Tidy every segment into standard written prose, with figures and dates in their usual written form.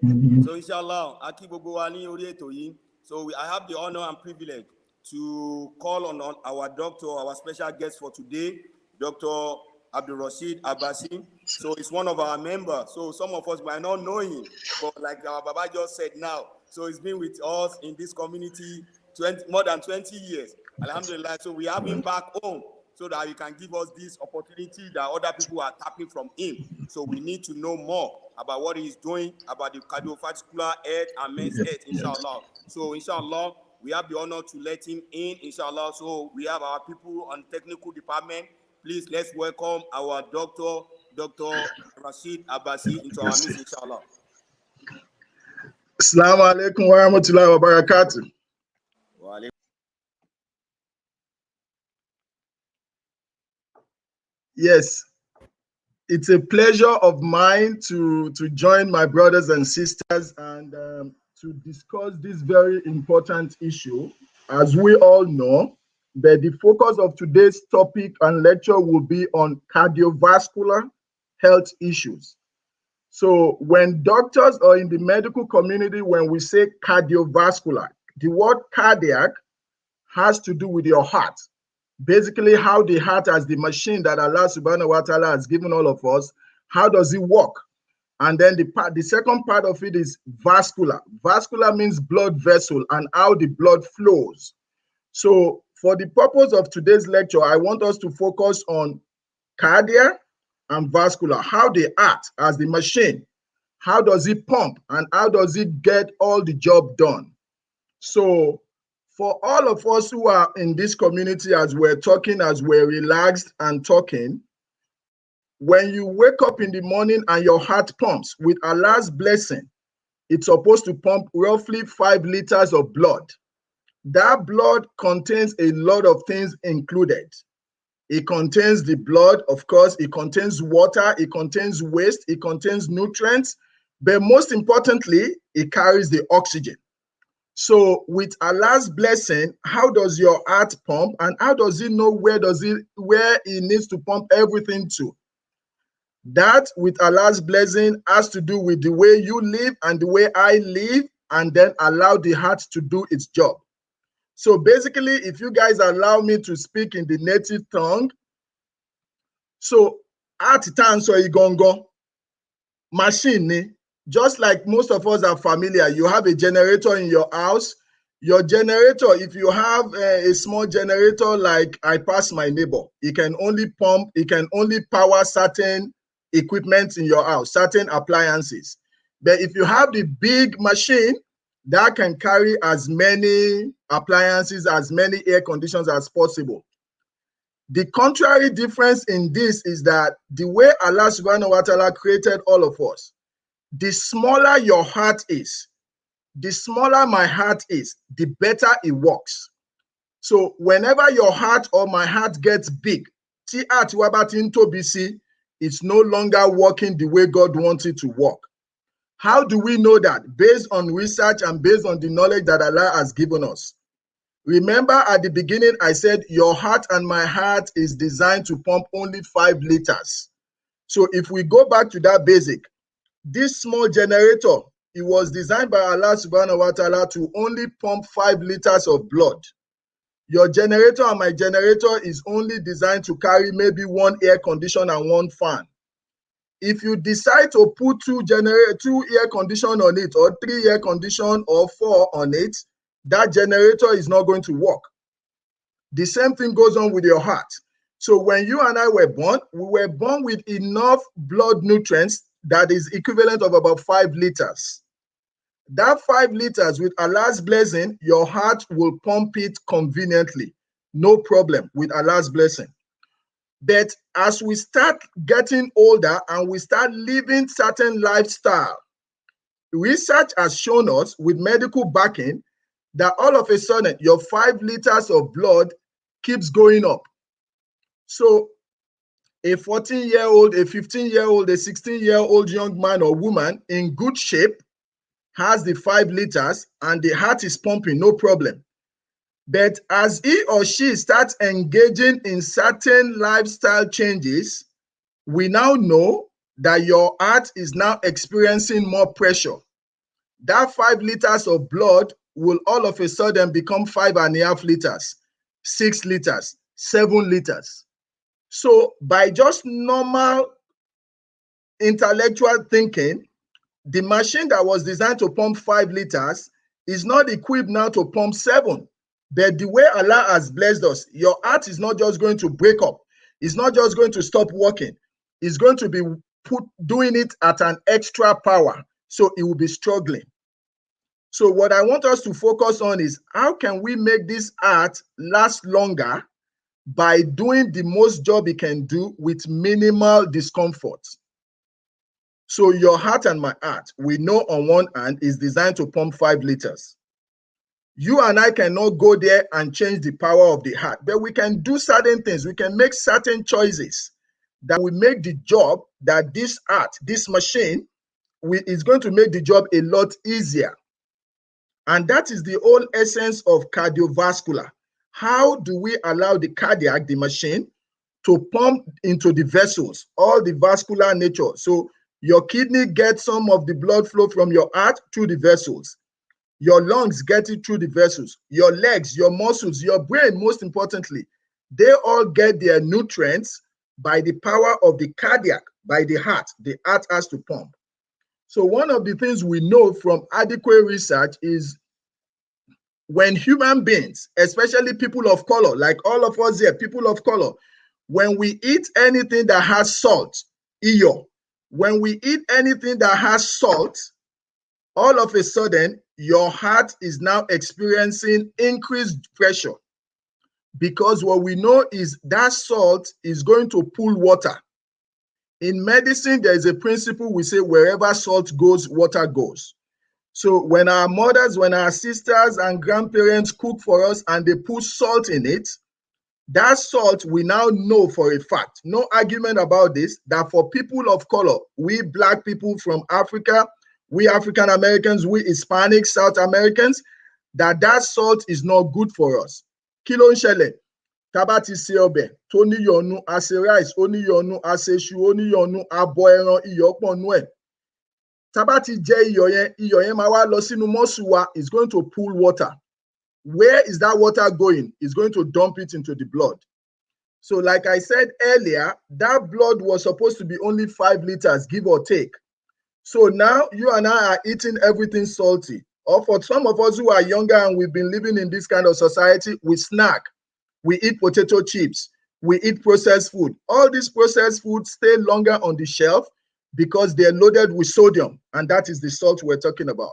So inshallah, so I have the honor and privilege to call on our doctor, our special guest for today, Dr. Rasheed Abassi. So it's one of our members. So some of us might not know him, but like our Baba just said now, so he's been with us in this community more than 20 years. Alhamdulillah. So we have him back home so that he can give us this opportunity that other people are tapping from him. So we need to know more about what he's doing about the cardiovascular health and men's health, inshallah. So inshallah, we have the honor to let him in, inshallah. So we have our people on technical department. Please let's welcome our Dr. Rasheed Abassi into our midst, inshallah. Assalamu alaikum wa rahmatullahi wa barakatuh. Yes, it's a pleasure of mine to join my brothers and sisters and to discuss this very important issue. As we all know, the focus of today's topic and lecture will be on cardiovascular health issues. So when doctors or in the medical community, when we say cardiovascular, the word cardiac has to do with your heart. Basically, how the heart as the machine that Allah subhanahu wa ta'ala has given all of us, how does it work? And then the second part of it is vascular. Vascular means blood vessel and how the blood flows. So for the purpose of today's lecture, I want us to focus on cardiac and vascular, how they act as the machine, how does it pump, and how does it get all the job done. So for all of us who are in this community, as we're talking, as we're relaxed and talking, when you wake up in the morning and your heart pumps, with Allah's blessing, it's supposed to pump roughly 5 liters of blood. That blood contains a lot of things included. It contains the blood, of course, it contains water, it contains waste, it contains nutrients, but most importantly, it carries the oxygen. So with Allah's blessing, how does your heart pump and how does it know where it needs to pump everything to? That with Allah's blessing has to do with the way you live and the way I live, and then allow the heart to do its job. So basically, if you guys allow me to speak in the native tongue, so heart so igongo machine. Just like most of us are familiar, you have a generator in your house. Your generator, if you have a small generator like I pass my neighbor, it can only power certain equipment in your house, certain appliances. But if you have the big machine, that can carry as many appliances, as many air conditions as possible. The contrary difference in this is that the way Allah subhanahu wa ta'ala created all of us, the smaller your heart is, the smaller my heart is, the better it works. So whenever your heart or my heart gets big, it's no longer working the way God wants it to work. How do we know that? Based on research and based on the knowledge that Allah has given us. Remember at the beginning, I said your heart and my heart is designed to pump only 5 liters. So if we go back to that basic, this small generator, it was designed by Allah subhanahu wa ta'ala to only pump 5 liters of blood. Your generator and my generator is only designed to carry maybe 1 air conditioner and 1 fan. If you decide to put 2 air condition on it, or 3 air condition, or 4 on it, that generator is not going to work. The same thing goes on with your heart. So when you and I were born, we were born with enough blood nutrients that is equivalent of about 5 liters. That 5 liters, with Allah's blessing, your heart will pump it conveniently. No problem, with Allah's blessing. But as we start getting older and we start living certain lifestyle, research has shown us with medical backing that all of a sudden your 5 liters of blood keeps going up. So a 14-year-old, a 15-year-old, a 16-year-old young man or woman in good shape has the 5 liters and the heart is pumping, no problem. But as he or she starts engaging in certain lifestyle changes, we now know that your heart is now experiencing more pressure. that 5 liters of blood will all of a sudden become 5.5 liters, 6 liters, 7 liters. So by just normal intellectual thinking, the machine that was designed to pump 5 liters is not equipped now to pump 7. But the way Allah has blessed us, your heart is not just going to break up. It's not just going to stop working. It's going to be doing it at an extra power. So it will be struggling. So what I want us to focus on is how can we make this heart last longer by doing the most job it can do with minimal discomfort. So your heart and my heart, we know on one hand is designed to pump 5 liters. You and I cannot go there and change the power of the heart, but we can do certain things. We can make certain choices that will make the job that this heart, this machine, is going to make the job a lot easier. And that is the whole essence of cardiovascular. How do we allow the cardiac, the machine, to pump into the vessels, all the vascular nature? So your kidney gets some of the blood flow from your heart through the vessels. Your lungs get it through the vessels. Your legs, your muscles, your brain, most importantly, they all get their nutrients by the power of the cardiac, by the heart. The heart has to pump. So one of the things we know from adequate research is when human beings, especially people of color, like all of us here, people of color, when we eat anything that has salt, when we eat anything that has salt, all of a sudden, your heart is now experiencing increased pressure, because what we know is that salt is going to pull water. In medicine, there is a principle we say wherever salt goes, water goes. So when our mothers, when our sisters and grandparents cook for us and they put salt in it, that salt we now know for a fact, no argument about this, that for people of color, we Black people from Africa, we African Americans, we Hispanics, South Americans, that salt is not good for us. Kilo nshele, tabati siobe, toni yonu ase rice, oni yonu ase shu, oni yonu abo eran iyopon nue. Tabati je iyoyen ma wa lo sinu muscle wa is going to pull water. Where is that water going? It's going to dump it into the blood. So like I said earlier, that blood was supposed to be only 5 liters, give or take. So now you and I are eating everything salty. Or for some of us who are younger and we've been living in this kind of society, we snack, we eat potato chips, we eat processed food. All these processed foods stay longer on the shelf because they're loaded with sodium, and that is the salt we're talking about.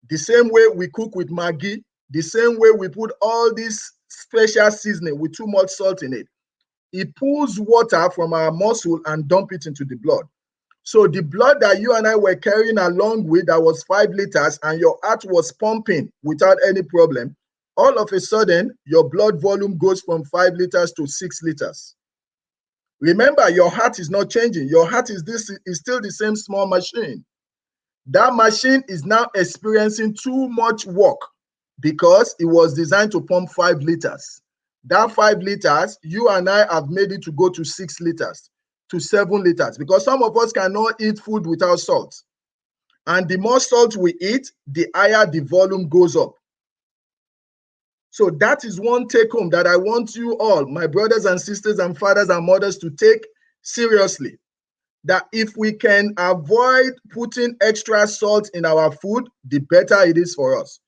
The same way we cook with Maggi, the same way we put all this special seasoning with too much salt in it. It pulls water from our muscle and dump it into the blood. So the blood that you and I were carrying along with, that was 5 liters, and your heart was pumping without any problem, all of a sudden, your blood volume goes from 5 liters to 6 liters. Remember, your heart is not changing. Your heart is still the same small machine. That machine is now experiencing too much work because it was designed to pump 5 liters. That 5 liters, you and I have made it to go to 6 liters, to 7 liters, because some of us cannot eat food without salt. And the more salt we eat, the higher the volume goes up. So that is one take home that I want you all, my brothers and sisters and fathers and mothers, to take seriously. That if we can avoid putting extra salt in our food, the better it is for us,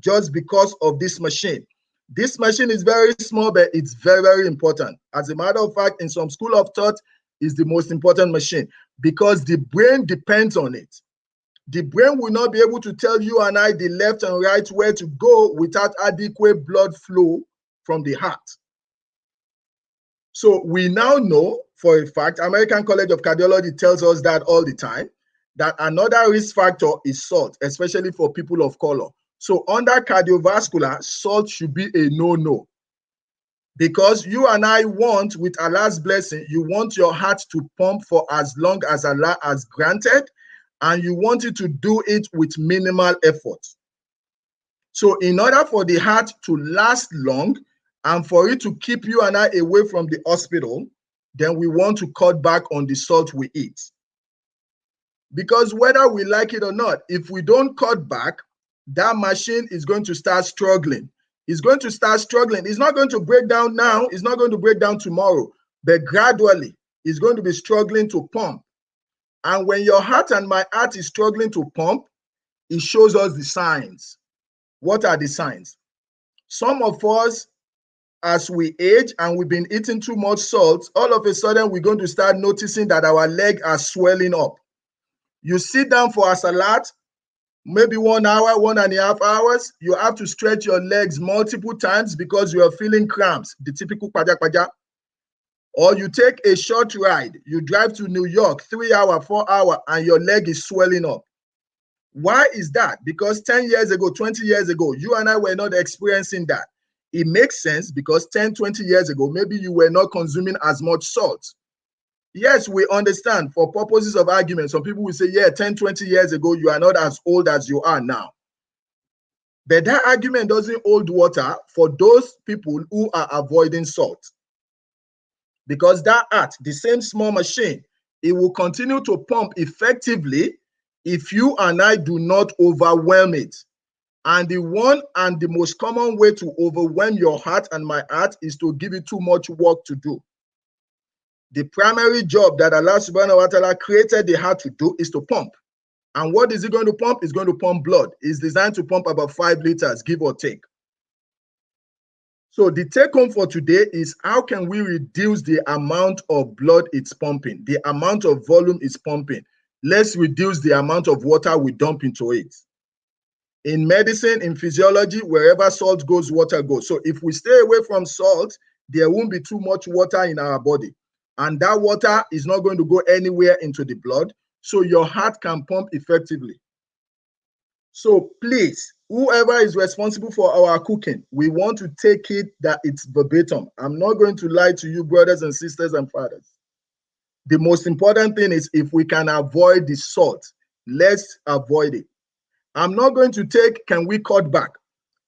just because of this machine. This machine is very small, but it's very, very important. As a matter of fact, in some school of thought, it's the most important machine because the brain depends on it. The brain will not be able to tell you and I the left and right where to go without adequate blood flow from the heart. So we now know for a fact, American College of Cardiology tells us that all the time, that another risk factor is salt, especially for people of color. So under cardiovascular, salt should be a no-no. Because you and I want, with Allah's blessing, you want your heart to pump for as long as Allah has granted, and you want it to do it with minimal effort. So in order for the heart to last long and for it to keep you and I away from the hospital, then we want to cut back on the salt we eat. Because whether we like it or not, if we don't cut back, that machine is going to start struggling. It's going to start struggling. It's not going to break down now. It's not going to break down tomorrow. But gradually, it's going to be struggling to pump. And when your heart and my heart is struggling to pump, it shows us the signs. What are the signs? Some of us, as we age and we've been eating too much salt, all of a sudden we're going to start noticing that our legs are swelling up. You sit down for a salad, maybe 1 hour, 1.5 hours, you have to stretch your legs multiple times because you are feeling cramps, the typical paja. Or you take a short ride, you drive to New York, 3 hours, 4 hours, and your leg is swelling up. Why is that? Because 10 years ago, 20 years ago, you and I were not experiencing that. It makes sense because 10, 20 years ago, maybe you were not consuming as much salt. Yes, we understand for purposes of argument. Some people will say, yeah, 10, 20 years ago, you are not as old as you are now. But that argument doesn't hold water for those people who are avoiding salt. Because that heart, the same small machine, it will continue to pump effectively if you and I do not overwhelm it. And the one and the most common way to overwhelm your heart and my heart is to give it too much work to do. The primary job that Allah subhanahu wa ta'ala created the heart to do is to pump. And what is it going to pump? It's going to pump blood. It's designed to pump about 5 liters, give or take. So the take home for today is how can we reduce the amount of blood it's pumping, the amount of volume it's pumping. Let's reduce the amount of water we dump into it. In medicine, in physiology, wherever salt goes, water goes. So if we stay away from salt, there won't be too much water in our body. And that water is not going to go anywhere into the blood. So your heart can pump effectively. So please, whoever is responsible for our cooking, we want to take it that it's verbatim. I'm not going to lie to you, brothers and sisters and fathers. The most important thing is if we can avoid the salt, let's avoid it. I'm not going to take, can we cut back?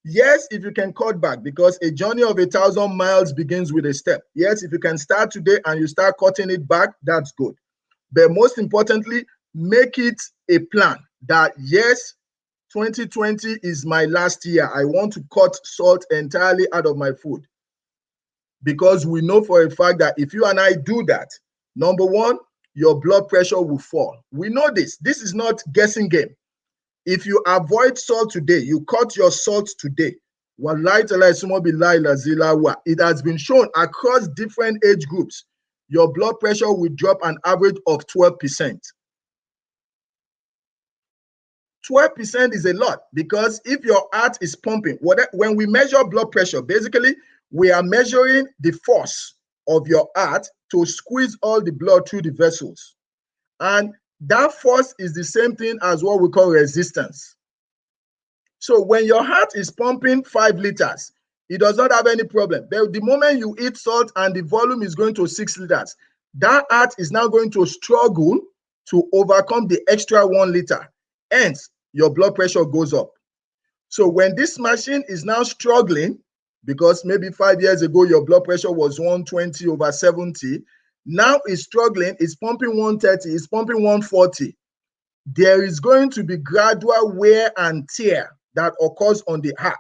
Yes, if you can cut back, because a journey of 1,000 miles begins with a step. Yes, if you can start today and you start cutting it back, that's good. But most importantly, make it a plan that yes, 2020 is my last year. I want to cut salt entirely out of my food. Because we know for a fact that if you and I do that, number one, your blood pressure will fall. We know this. This is not guessing game. If you avoid salt today, you cut your salt today. It has been shown across different age groups, your blood pressure will drop an average of 12%. 12% is a lot because if your heart is pumping, when we measure blood pressure, basically we are measuring the force of your heart to squeeze all the blood through the vessels. And that force is the same thing as what we call resistance. So when your heart is pumping 5 liters, it does not have any problem. But the moment you eat salt and the volume is going to 6 liters, that heart is now going to struggle to overcome the extra 1 liter. Hence, your blood pressure goes up. So when this machine is now struggling, because maybe 5 years ago, your blood pressure was 120/70, now it's struggling, it's pumping 130, it's pumping 140. There is going to be gradual wear and tear that occurs on the heart.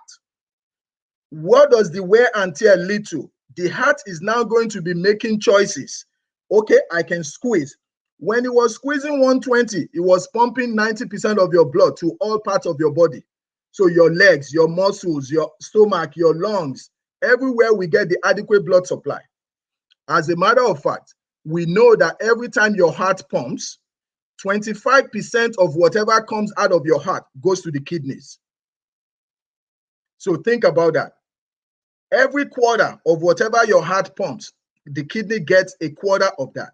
What does the wear and tear lead to? The heart is now going to be making choices. Okay, I can squeeze. When it was squeezing 120, it was pumping 90% of your blood to all parts of your body. So your legs, your muscles, your stomach, your lungs, everywhere we get the adequate blood supply. As a matter of fact, we know that every time your heart pumps, 25% of whatever comes out of your heart goes to the kidneys. So think about that. Every quarter of whatever your heart pumps, the kidney gets a quarter of that.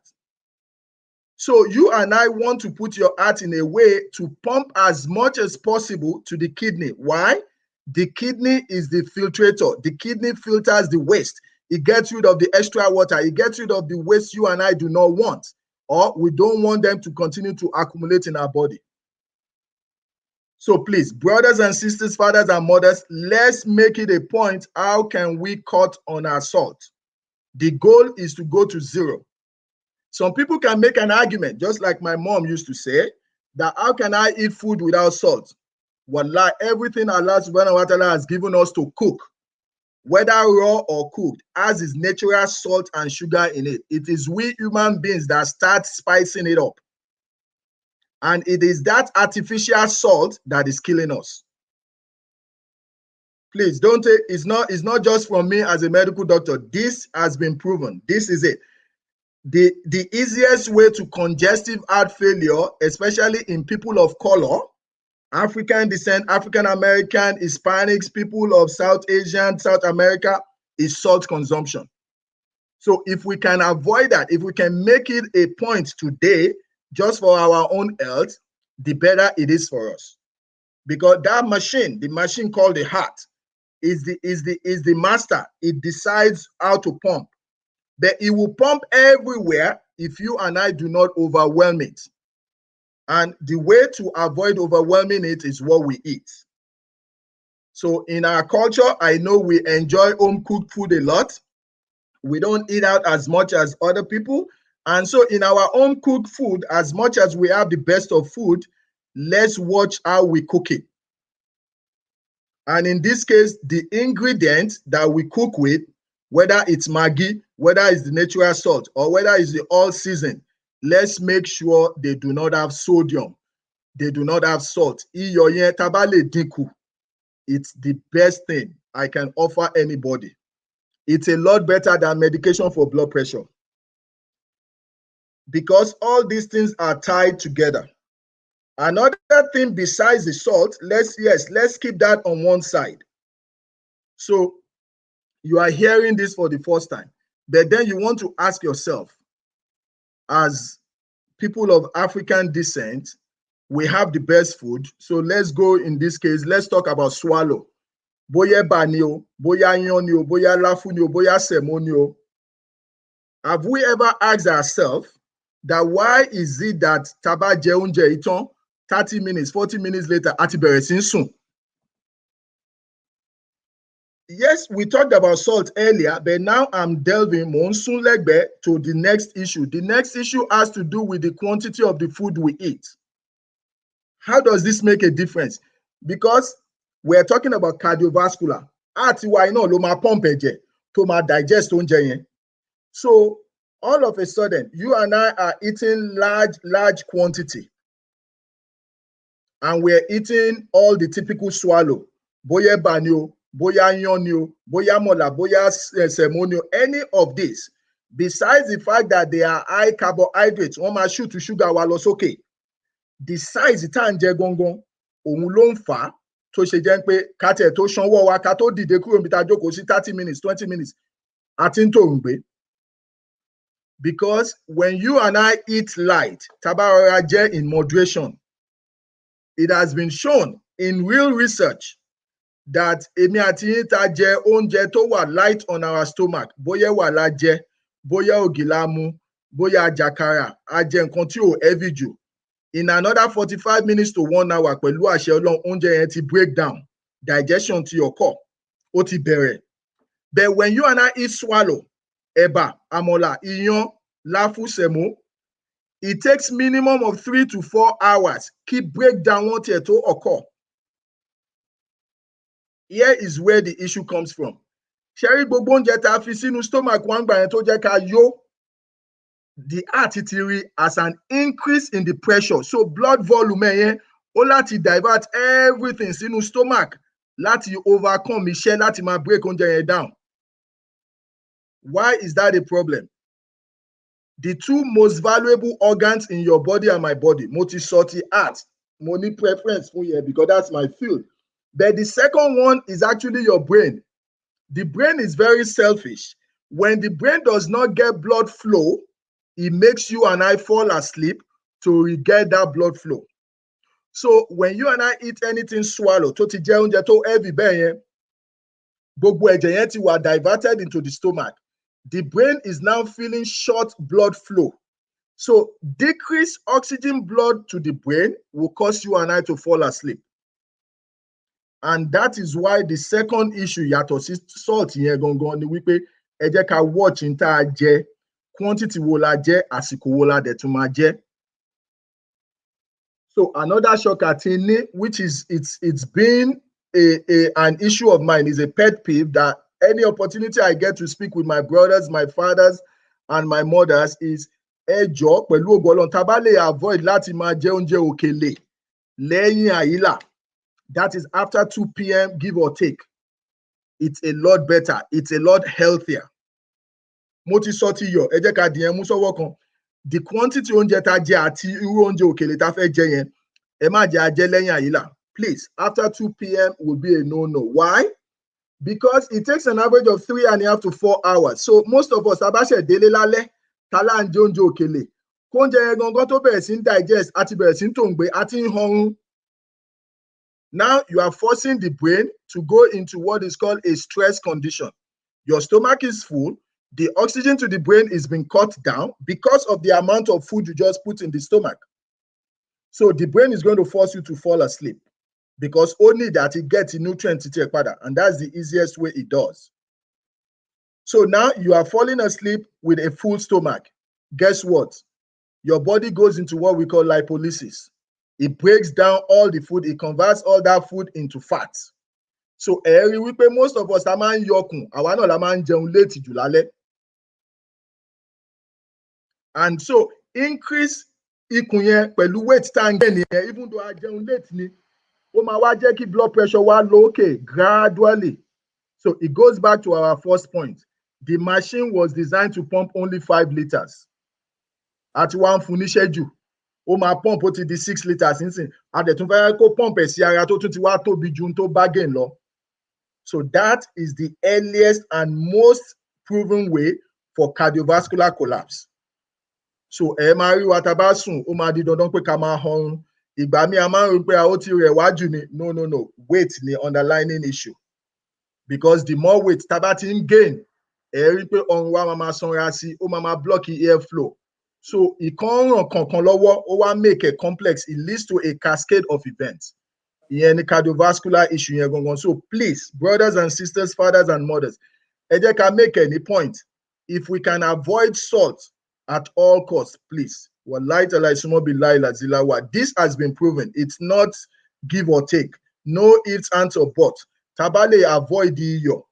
So you and I want to put your heart in a way to pump as much as possible to the kidney. Why? The kidney is the filtrator. The kidney filters the waste. It gets rid of the extra water. It gets rid of the waste you and I do not want, or we don't want them to continue to accumulate in our body. So please, brothers and sisters, fathers and mothers, let's make it a point. How can we cut on our salt? The goal is to go to 0. Some people can make an argument, just like my mom used to say, that how can I eat food without salt? Wallah, everything Allah subhanahu wa ta'ala has given us to cook, whether raw or cooked, has its natural salt and sugar in it. It is we human beings that start spicing it up. And it is that artificial salt that is killing us. Please don't take, it's not just from me as a medical doctor. This has been proven. This is it. The easiest way to congestive heart failure, especially in people of color, African descent, African American, Hispanics, people of South Asian, South America, is salt consumption. So if we can avoid that, if we can make it a point today, just for our own health, the better it is for us. Because that machine, the machine called the heart, is the master. It decides how to pump. But it will pump everywhere if you and I do not overwhelm it. And the way to avoid overwhelming it is what we eat. So in our culture, I know we enjoy home cooked food a lot. We don't eat out as much as other people. And so in our home cooked food, as much as we have the best of food, let's watch how we cook it. And in this case, the ingredients that we cook with, whether it's Maggi, whether it's the natural salt, or whether it's the all season, let's make sure they do not have sodium. They do not have salt. It's the best thing I can offer anybody. It's a lot better than medication for blood pressure. Because all these things are tied together. Another thing besides the salt, let's keep that on one side. So you are hearing this for the first time, but then you want to ask yourself, as people of African descent, we have the best food. So let's go, in this case, let's talk about swallow. Boya banio, boya nyonio, boya lafunio, boya semonio. Have we ever asked ourselves that why is it that taba jeunje iton 30 minutes, 40 minutes later, ati bẹ̀rẹ̀ sí sùn? Yes, we talked about salt earlier, but now I'm delving monsoon legbe to the next issue. The next issue has to do with the quantity of the food we eat. How does this make a difference? Because we're talking about cardiovascular. Ati wa ina lo ma pump ẹ̀jẹ̀ to ma digest oúnjẹ yẹn. So all of a sudden, you and I are eating large quantity. And we're eating all the typical swallow. Boya banyo, boya nyonyo, boya mola, boya semonio, any of this. Besides the fact that they are high carbohydrates, one ma shoot to sugar wa lọ sókè. The size tá ń jẹ gangan, òun ló ń fà á tó ṣe jẹ́ pé ká tiẹ̀ tó ṣanwó wa ká tó dìde kúrò níbi tá a jókòó sí 30 minutes, 20 minutes, a ti ń tòrùngbé. Because when you and I eat light, tá bá rọra jẹ in moderation, it has been shown in real research that èmi àti yín tá jẹ oúnjẹ tó wà light on our stomach, bóyá ẹ̀wà la jẹ, bóyá ògì la mu, bóyá àjàkàrà, a jẹ nǹkan tí ò heavy jù. In another 45 minutes to 1 hour, pẹ̀lú àṣẹ Ọlọ́run, oúnjẹ yẹn ti break down, digestion ti occur, ó ti bẹ̀rẹ̀. But when you and I eat swallow, ẹ̀bà, àmàlà, iyán, láfú, sẹ̀mó, it takes minimum of 3 to 4 hours. Keep breakdown wọn tiẹ̀ tó occur. Here is where the issue comes from. Ṣẹ́rí gbogbo oúnjẹ tá a fi sínú stomach wọn gbà yẹn tó jẹ́ ká yó, the heart ti rí as an increase in the pressure. So blood volume yẹn ó láti divert everything sínú stomach láti overcome iṣẹ́ láti máa break oúnjẹ yẹn down. Why is that a problem? The two most valuable organs in your body and my body, mo ti sọ ti heart, mo ní preference fún yẹn because that's my field. But the second one is actually your brain. The brain is very selfish. When the brain does not get blood flow, it makes you and I fall asleep to get that blood flow. So when you and I eat anything swallow, tó ti jẹ oúnjẹ tó heavy bẹ́ẹ̀ yẹn, gbogbo ẹ̀jẹ̀ yẹn ti wà diverted into the stomach. The brain is now feeling short blood flow. So decreased oxygen blood to the brain will cause you and I to fall asleep. And that is why the second issue yàtọ̀ sí salt yẹn gangan ni wípé ẹ jẹ́ ká watch n tá a jẹ, quantity wo la jẹ, àsìkò wo la dẹ̀ tún máa jẹ. So another shocker thing, which is it's been an issue of mine, is a pet peeve that any opportunity I get to speak with my brothers, my fathers, and my mothers is ẹjọ́ pẹ̀lú ògo Ọlọ́run tá bá lè avoid láti máa jẹ oúnjẹ òkèlè lẹ́yìn àyílà. That is after 2 p.m. give or take. It's a lot better. It's a lot healthier. Mo ti sọ ti yọ, ẹ jẹ́ ká dìyẹn mú sọ́wọ́ kan. The quantity oúnjẹ tá jẹ àti irú oúnjẹ òkèlè tá fẹ́ jẹ yẹn, ẹ má jẹ ajẹ lẹ́yìn àyílà. Please, after 2 p.m. will be a no-no. Why? Because it takes an average of 3.5 to 4 hours. So most of us, abáṣẹ délé lálẹ́, tá là ń jẹ oúnjẹ òkèlè. Kóúnjẹ yẹn gangan tó bẹ̀rẹ̀ sí ń digest, àti bẹ̀rẹ̀ sí ń tòǹgbé, àti ń họrun. Now you are forcing the brain to go into what is called a stress condition. Your stomach is full. The oxygen to the brain is being cut down because of the amount of food you just put in the stomach. So the brain is going to force you to fall asleep because only that it gets the nutrients to take pada, and that's the easiest way it does. So now you are falling asleep with a full stomach. Guess what? Your body goes into what we call lipolysis. It breaks down all the food. It converts all that food into fat. So most of us, àwa náà la máa ń jẹun late jù lálẹ́. And so increase ikùn yẹn pẹ̀lú weight tá ń gbé nìyẹn, even though a jẹun late ni, ó máa wá jẹ́ kí blood pressure wá lókè gradually. So it goes back to our first point. The machine was designed to pump only 5 liters. At one fún níṣẹ́ jù, ó máa pump ó ti di 6 liters nísìn. A dẹ̀ tún fẹ́ kó pump ẹ̀ sí ara tó tún ti wá tóbi ju tó bargain lọ. So that is the earliest and most proven way for cardiovascular collapse. So ẹ máa rí wa tá bá sùn, ó máa di dandan pé ká máa họrun. Ìgbà míì a máa ń rò pé ó ti rẹ̀ wá jù ni. No. Weight ni underlying issue. Because the more weight tá bá ti ń gain, ẹ rí pé ọrùn wa máa sanra sí, ó máa block air flow. So ìkan ràn kankan lọ́wọ́, ó wá make a complex. It leads to a cascade of events. Ìyẹn ni cardiovascular issue yẹn gangan. So please, brothers and sisters, fathers and mothers, ẹ jẹ́ ká make any point. If we can avoid salt at all costs, please. This has been proven. It's not give or take. No ifs, ands, or buts. Tabale avoid the iyọ̀.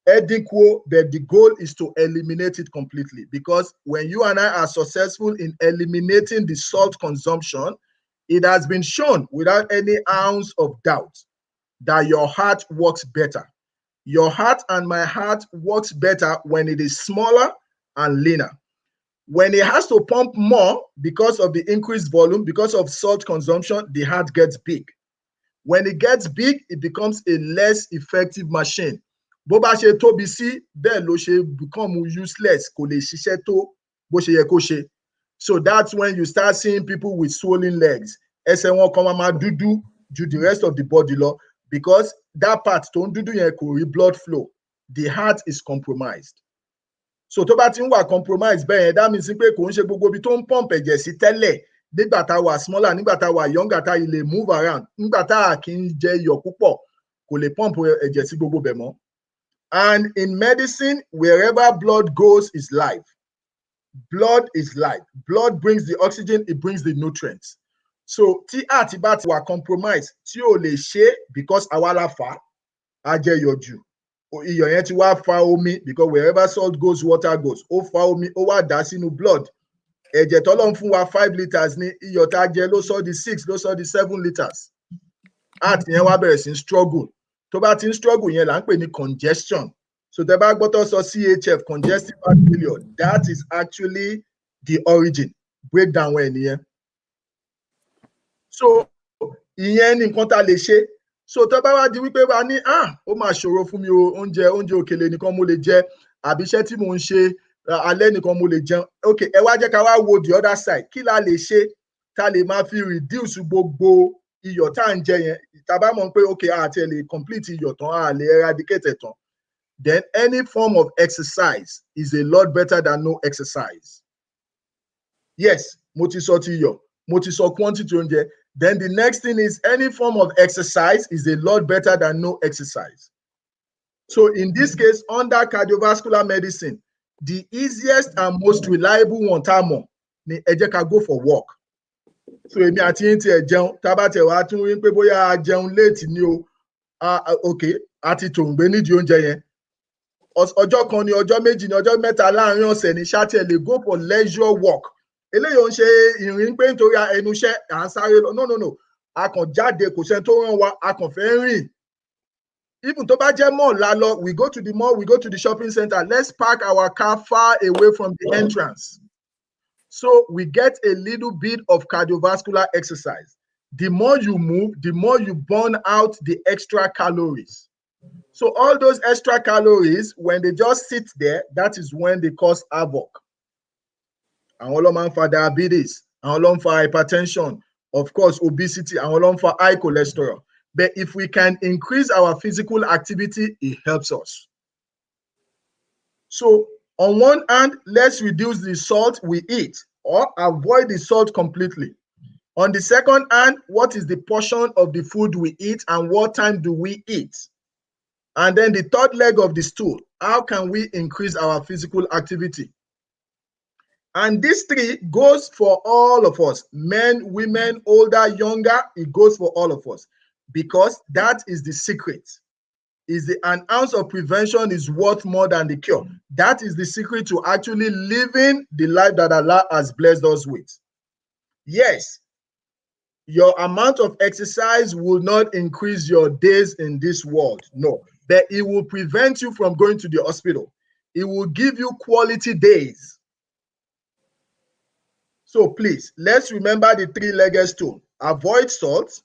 Adequate, but the goal is to eliminate it completely. Because when you and I are successful in eliminating the salt consumption, it has been shown without any ounce of doubt that your heart works better. Your heart and my heart works better when it is smaller and leaner. When it has to pump more because of the increased volume, because of salt consumption, the heart gets big. When it gets big, it becomes a less effective machine. Bó bá ṣe tóbi sí, bẹ́ẹ̀ ló ṣe become useless, kò lè ṣiṣẹ́ tó bó ṣe yẹ kó ṣe. So that's when you start seeing people with swollen legs. Ẹsẹ̀ wọn kan máa dúdú ju the rest of the body lọ, because that part tó ń dúdú yẹn kò rí blood flow. The heart is compromised. So tó bá ti ń wà compromised bẹ́ẹ̀ yẹn, that means pé kò ń ṣe gbogbo ibi tó ń pump ẹ̀jẹ̀ sí tẹ́lẹ̀. Nígbà tá wà smaller, nígbà tá wà younger, tá yìí lè move around. Nígbà tá kì í jẹ iyọ̀ púpọ̀, kò lè pump ẹ̀jẹ̀ sí gbogbo bẹ̀ mọ́. And in medicine, wherever blood goes is life. Blood is life. Blood brings the oxygen, it brings the nutrients. So tí àti bá ti wà compromised, tí ò lè ṣe because àwa la fà á jẹ iyọ̀ jù. Iyọ̀ yẹn ti wá fa omi, because wherever salt goes, water goes. Ó fa omi, ó wá dà sínú blood. Ẹ̀jẹ̀ tọ́lọ́run fún wa 5 liters ní, iyọ̀ tá jẹ ló sọ di 6, ló sọ di 7 liters. Heart yẹn wá bẹ̀rẹ̀ sí struggle. Tó bá ti ń struggle yẹn là ń pè ní congestion. So tẹ́ bá gbọ́ tó sọ CHF, congestive heart failure, that is actually the origin. Breakdown wẹ̀ nìyẹn. So ìyẹn ni nǹkan tá lè ṣe. So tẹ́ bá wá di wípé wá ní ó máa ṣòro fún mi o, oúnjẹ òkèlè nìkan mo lè jẹ, àbí iṣẹ́ tí mò ń ṣe alẹ́ nìkan mo lè jẹun. Okay, ẹ wá jẹ́ ká wá wo the other side. Kí la lè ṣe tá lè máa fi reduce gbogbo iyọ̀ tá ń jẹ yẹn? Tá bá mọ̀ pé okay, àti ẹ lè complete iyọ̀ tán, a lè eradicate ẹ̀ tán. Then any form of exercise is a lot better than no exercise. Yes, mo ti sọ ti iyọ̀, mo ti sọ quantity oúnjẹ. Then the next thing is any form of exercise is a lot better than no exercise. So in this case, under cardiovascular medicine, the easiest and most reliable one tá mọ̀ ni ẹ jẹ́ ká go for walk. So èmi àti yín tiẹ̀ jẹun tá bá tiẹ̀ wá tún rí pé bóyá a jẹun léètì ni o ok àti tòǹgbé nídìí oúnjẹ yẹn ọjọ́ kan ni ọjọ́ méjì ni ọjọ́ mẹ́ta láàrin ọ̀sẹ̀ ni ṣáàtì ẹ̀ lè go for leisure walk eléyìí ò ń ṣe ìrìn pé nítorí ẹnu iṣẹ́ à ń sáré lọ no a kàn jáde kò sẹ́ni tó rán wa a kàn fẹ́ rìn even tó bá jẹ́ mall la lọ we go to the mall we go to the shopping center let's park our car far away from the entrance so we get a little bit of cardiovascular exercise. The more you move, the more you burn out the extra calories. So all those extra calories, when they just sit there, that is when they cause havoc. Àwọn ló máa ń fa diabetes, àwọn ló ń fa hypertension, of course, obesity, àwọn ló ń fa high cholesterol. But if we can increase our physical activity, it helps us. So on one hand, let's reduce the salt we eat or avoid the salt completely. On the second hand, what is the portion of the food we eat and what time do we eat? And then the third leg of the stool, how can we increase our physical activity? And this three goes for all of us, men, women, older, younger, it goes for all of us because that is the secret. An ounce of prevention is worth more than the cure. That is the secret to actually living the life that Allah has blessed us with. Yes, your amount of exercise will not increase your days in this world. No, but it will prevent you from going to the hospital. It will give you quality days. So please, let's remember the three-legged stool. Avoid salt.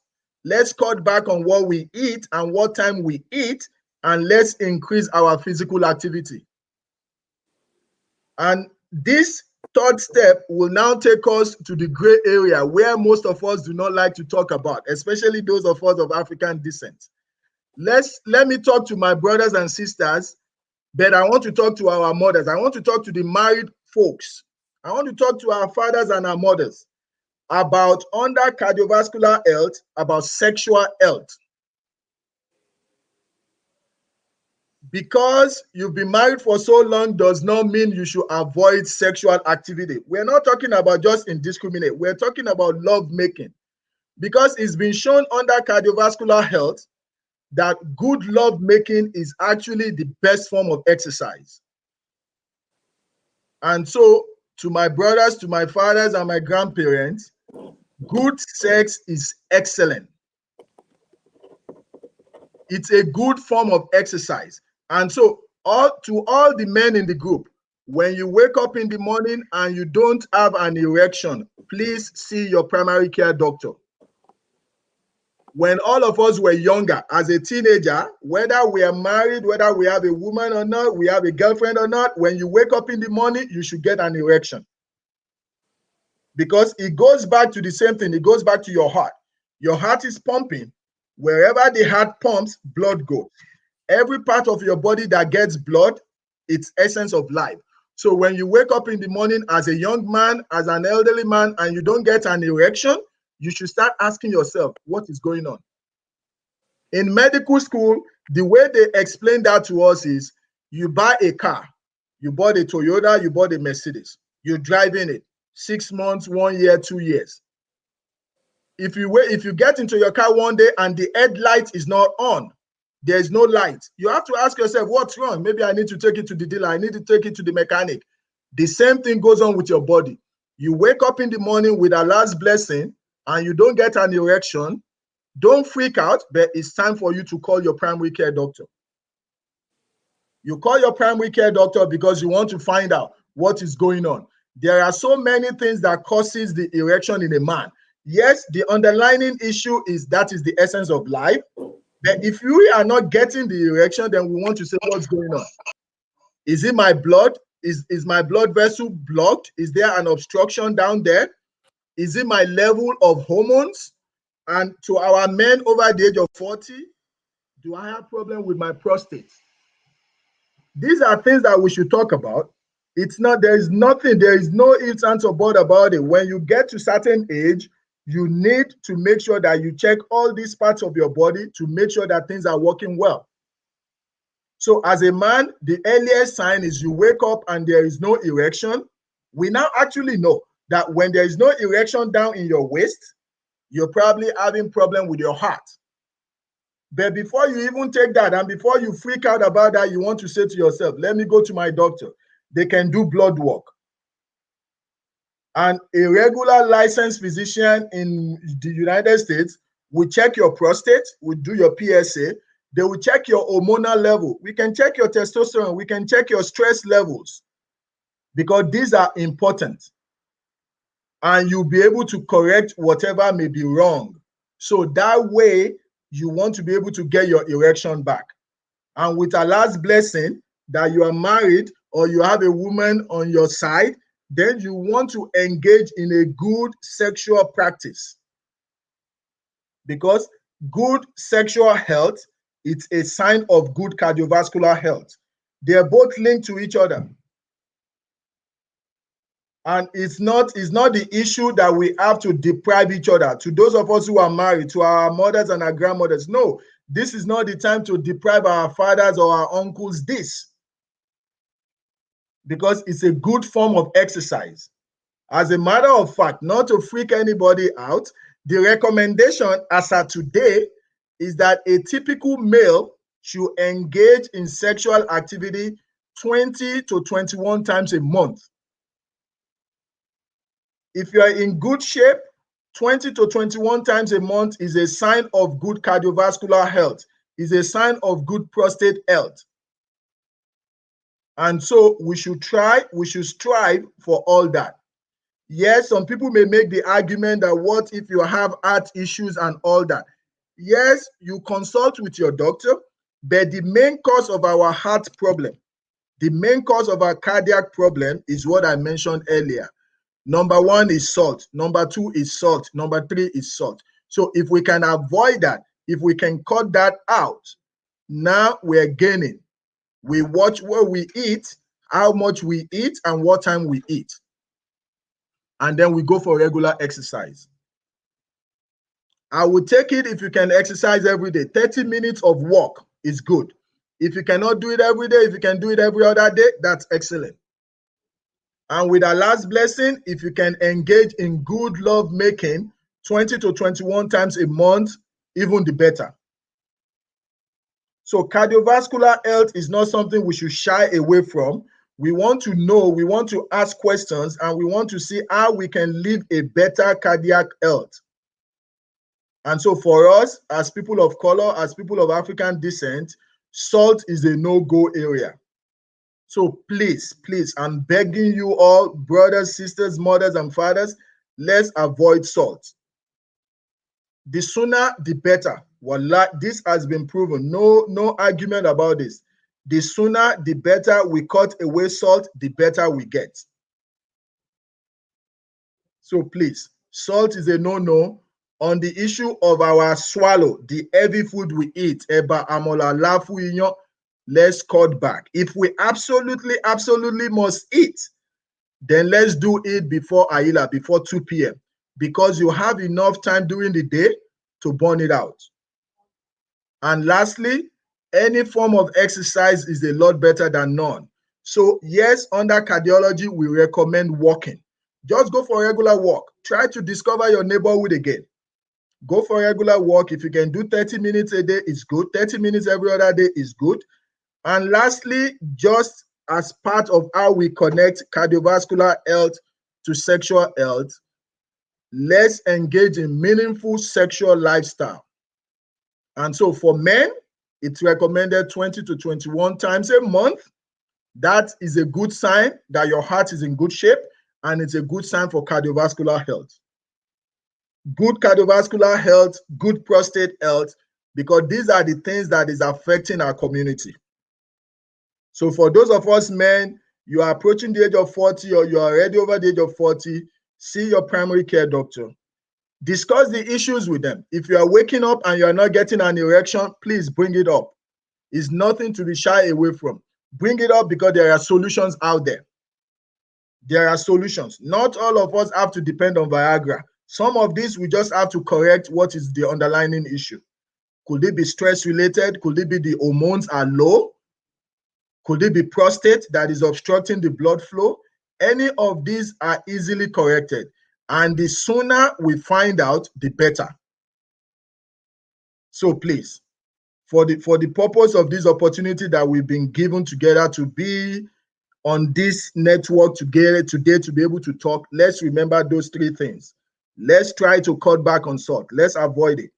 Let's cut back on what we eat and what time we eat, and let's increase our physical activity. And this third step will now take us to the gray area where most of us do not like to talk about, especially those of us of African descent. Let me talk to my brothers and sisters, but I want to talk to our mothers. I want to talk to the married folks. I want to talk to our fathers and our mothers about under cardiovascular health, about sexual health. Because you've been married for so long does not mean you should avoid sexual activity. We're not talking about just indiscriminate. We're talking about love making. Because it's been shown under cardiovascular health that good love making is actually the best form of exercise. And so to my brothers, to my fathers and my grandparents, good sex is excellent. It's a good form of exercise. And so to all the men in the group, when you wake up in the morning and you don't have an erection, please see your primary care doctor. When all of us were younger, as a teenager, whether we are married, whether we have a woman or not, we have a girlfriend or not, when you wake up in the morning, you should get an erection. Because it goes back to the same thing. It goes back to your heart. Your heart is pumping. Wherever the heart pumps, blood goes. Every part of your body that gets blood, it's essence of life. So when you wake up in the morning as a young man, as an elderly man, and you don't get an erection, you should start asking yourself, what is going on? In medical school, the way they explain that to us is you buy a car, you bought a Toyota, you bought a Mercedes, you're driving it 6 months, 1 year, 2 years. If you get into your car one day and the headlight is not on, there's no light, you have to ask yourself, what's wrong? Maybe I need to take it to the dealer. I need to take it to the mechanic. The same thing goes on with your body. You wake up in the morning with Allah's blessing and you don't get an erection, don't freak out, but it's time for you to call your primary care doctor. You call your primary care doctor because you want to find out what is going on. There are so many things that causes the erection in a man. Yes, the underlying issue is that is the essence of life. But if you are not getting the erection, then we want to say, what's going on? Is it my blood? Is my blood vessel blocked? Is there an obstruction down there? Is it my level of hormones? And to our men over the age of 40, do I have problem with my prostate? These are things that we should talk about. It's not, there is nothing, there is no ifs, ands, or buts about it. When you get to certain age, you need to make sure that you check all these parts of your body to make sure that things are working well. So as a man, the earliest sign is you wake up and there is no erection. We now actually know that when there is no erection down in your waist, you're probably having problem with your heart. But before you even take that, and before you freak out about that, you want to say to yourself, let me go to my doctor. They can do blood work. And a regular licensed physician in the United States will check your prostate, will do your PSA. They will check your hormonal level. We can check your testosterone. We can check your stress levels, because these are important. And you'll be able to correct whatever may be wrong. So that way, you want to be able to get your erection back. And with Allah's blessing that you are married or you have a woman on your side, then you want to engage in a good sexual practice. Because good sexual health, it's a sign of good cardiovascular health. They are both linked to each other. And it's not the issue that we have to deprive each other. To those of us who are married, to our mothers and our grandmothers, no, this is not the time to deprive our fathers or our uncles this. Because it's a good form of exercise. As a matter of fact, not to freak anybody out, the recommendation as of today is that a typical male should engage in sexual activity 20 to 21 times a month. If you are in good shape, 20 to 21 times a month is a sign of good cardiovascular health, is a sign of good prostate health. And so we should strive for all that. Yes, some people may make the argument that what if you have heart issues and all that? Yes, you consult with your doctor, but the main cause of our heart problem, the main cause of our cardiac problem is what I mentioned earlier. Number one is salt. Number two is salt. Number three is salt. So if we can avoid that, if we can cut that out, now we're gaining. We watch what we eat, how much we eat, and what time we eat. And then we go for regular exercise. I would take it if you can exercise every day. 30 minutes of walk is good. If you cannot do it every day, if you can do it every other day, that's excellent. And with Allah's blessing, if you can engage in good love making 20 to 21 times a month, even the better. So cardiovascular health is not something we should shy away from. We want to know, we want to ask questions, and we want to see how we can live a better cardiac health. And so for us, as people of color, as people of African descent, salt is a no-go area. So please, I'm begging you all, brothers, sisters, mothers, and fathers, let's avoid salt. The sooner, the better. Wallah, this has been proven. No argument about this. The sooner, the better we cut away salt, the better we get. So please, salt is a no-no. On the issue of our swallow, the heavy food we eat, eba, amola, lafu, inyo, let's cut back. If we absolutely must eat, then let's do it before Aila, before 2 p.m. because you have enough time during the day to burn it out. And lastly, any form of exercise is a lot better than none. So yes, under cardiology, we recommend walking. Just go for a regular walk. Try to discover your neighborhood again. Go for a regular walk. If you can do 30 minutes a day, it's good. 30 minutes every other day is good. And lastly, just as part of how we connect cardiovascular health to sexual health, let's engage in meaningful sexual lifestyle. And so for men, it's recommended 20 to 21 times a month. That is a good sign that your heart is in good shape, and it's a good sign for cardiovascular health. Good cardiovascular health, good prostate health, because these are the things that is affecting our community. So for those of us men, you are approaching the age of 40 or you are already over the age of 40, see your primary care doctor. Discuss the issues with them. If you are waking up and you are not getting an erection, please bring it up. It's nothing to be shy away from. Bring it up because there are solutions out there. There are solutions. Not all of us have to depend on Viagra. Some of these we just have to correct what is the underlying issue. Could it be stress related? Could it be the hormones are low? Could it be prostate that is obstructing the blood flow? Any of these are easily corrected. And the sooner we find out, the better. So please, for the purpose of this opportunity that we've been given together to be on this network together today to be able to talk, let's remember those three things. Let's try to cut back on salt. Let's avoid it.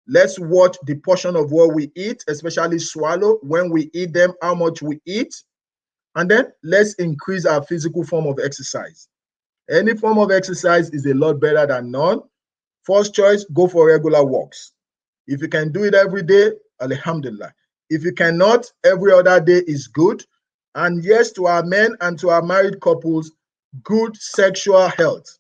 Let's watch the portion of what we eat, especially swallow, when we eat them, how much we eat. And then let's increase our physical form of exercise. Any form of exercise is a lot better than none. First choice, go for regular walks. If you can do it every day, alhamdulillah. If you cannot, every other day is good. And yes, to our men and to our married couples, good sexual health.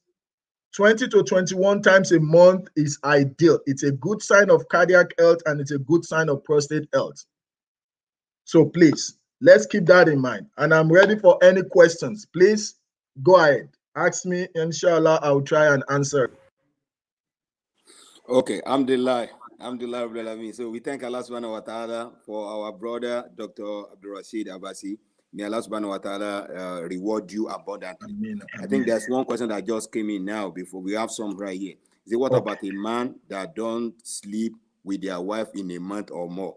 20 to 21 times a month is ideal. It's a good sign of cardiac health and it's a good sign of prostate health. So please, let's keep that in mind. And I'm ready for any questions. Please go ahead. Ask me. Inshallah, I'll try and answer. Okay, Alhamdulillah. Alhamdulillah. So we thank Allah subhanahu wa ta'ala for our brother, Dr. Rasheed Abassi. May Allah subhanahu wa ta'ala reward you abundantly. Amen. I think there's one question that just came in now before we have some right here. Is it what about a man that don't sleep with their wife in a month or more?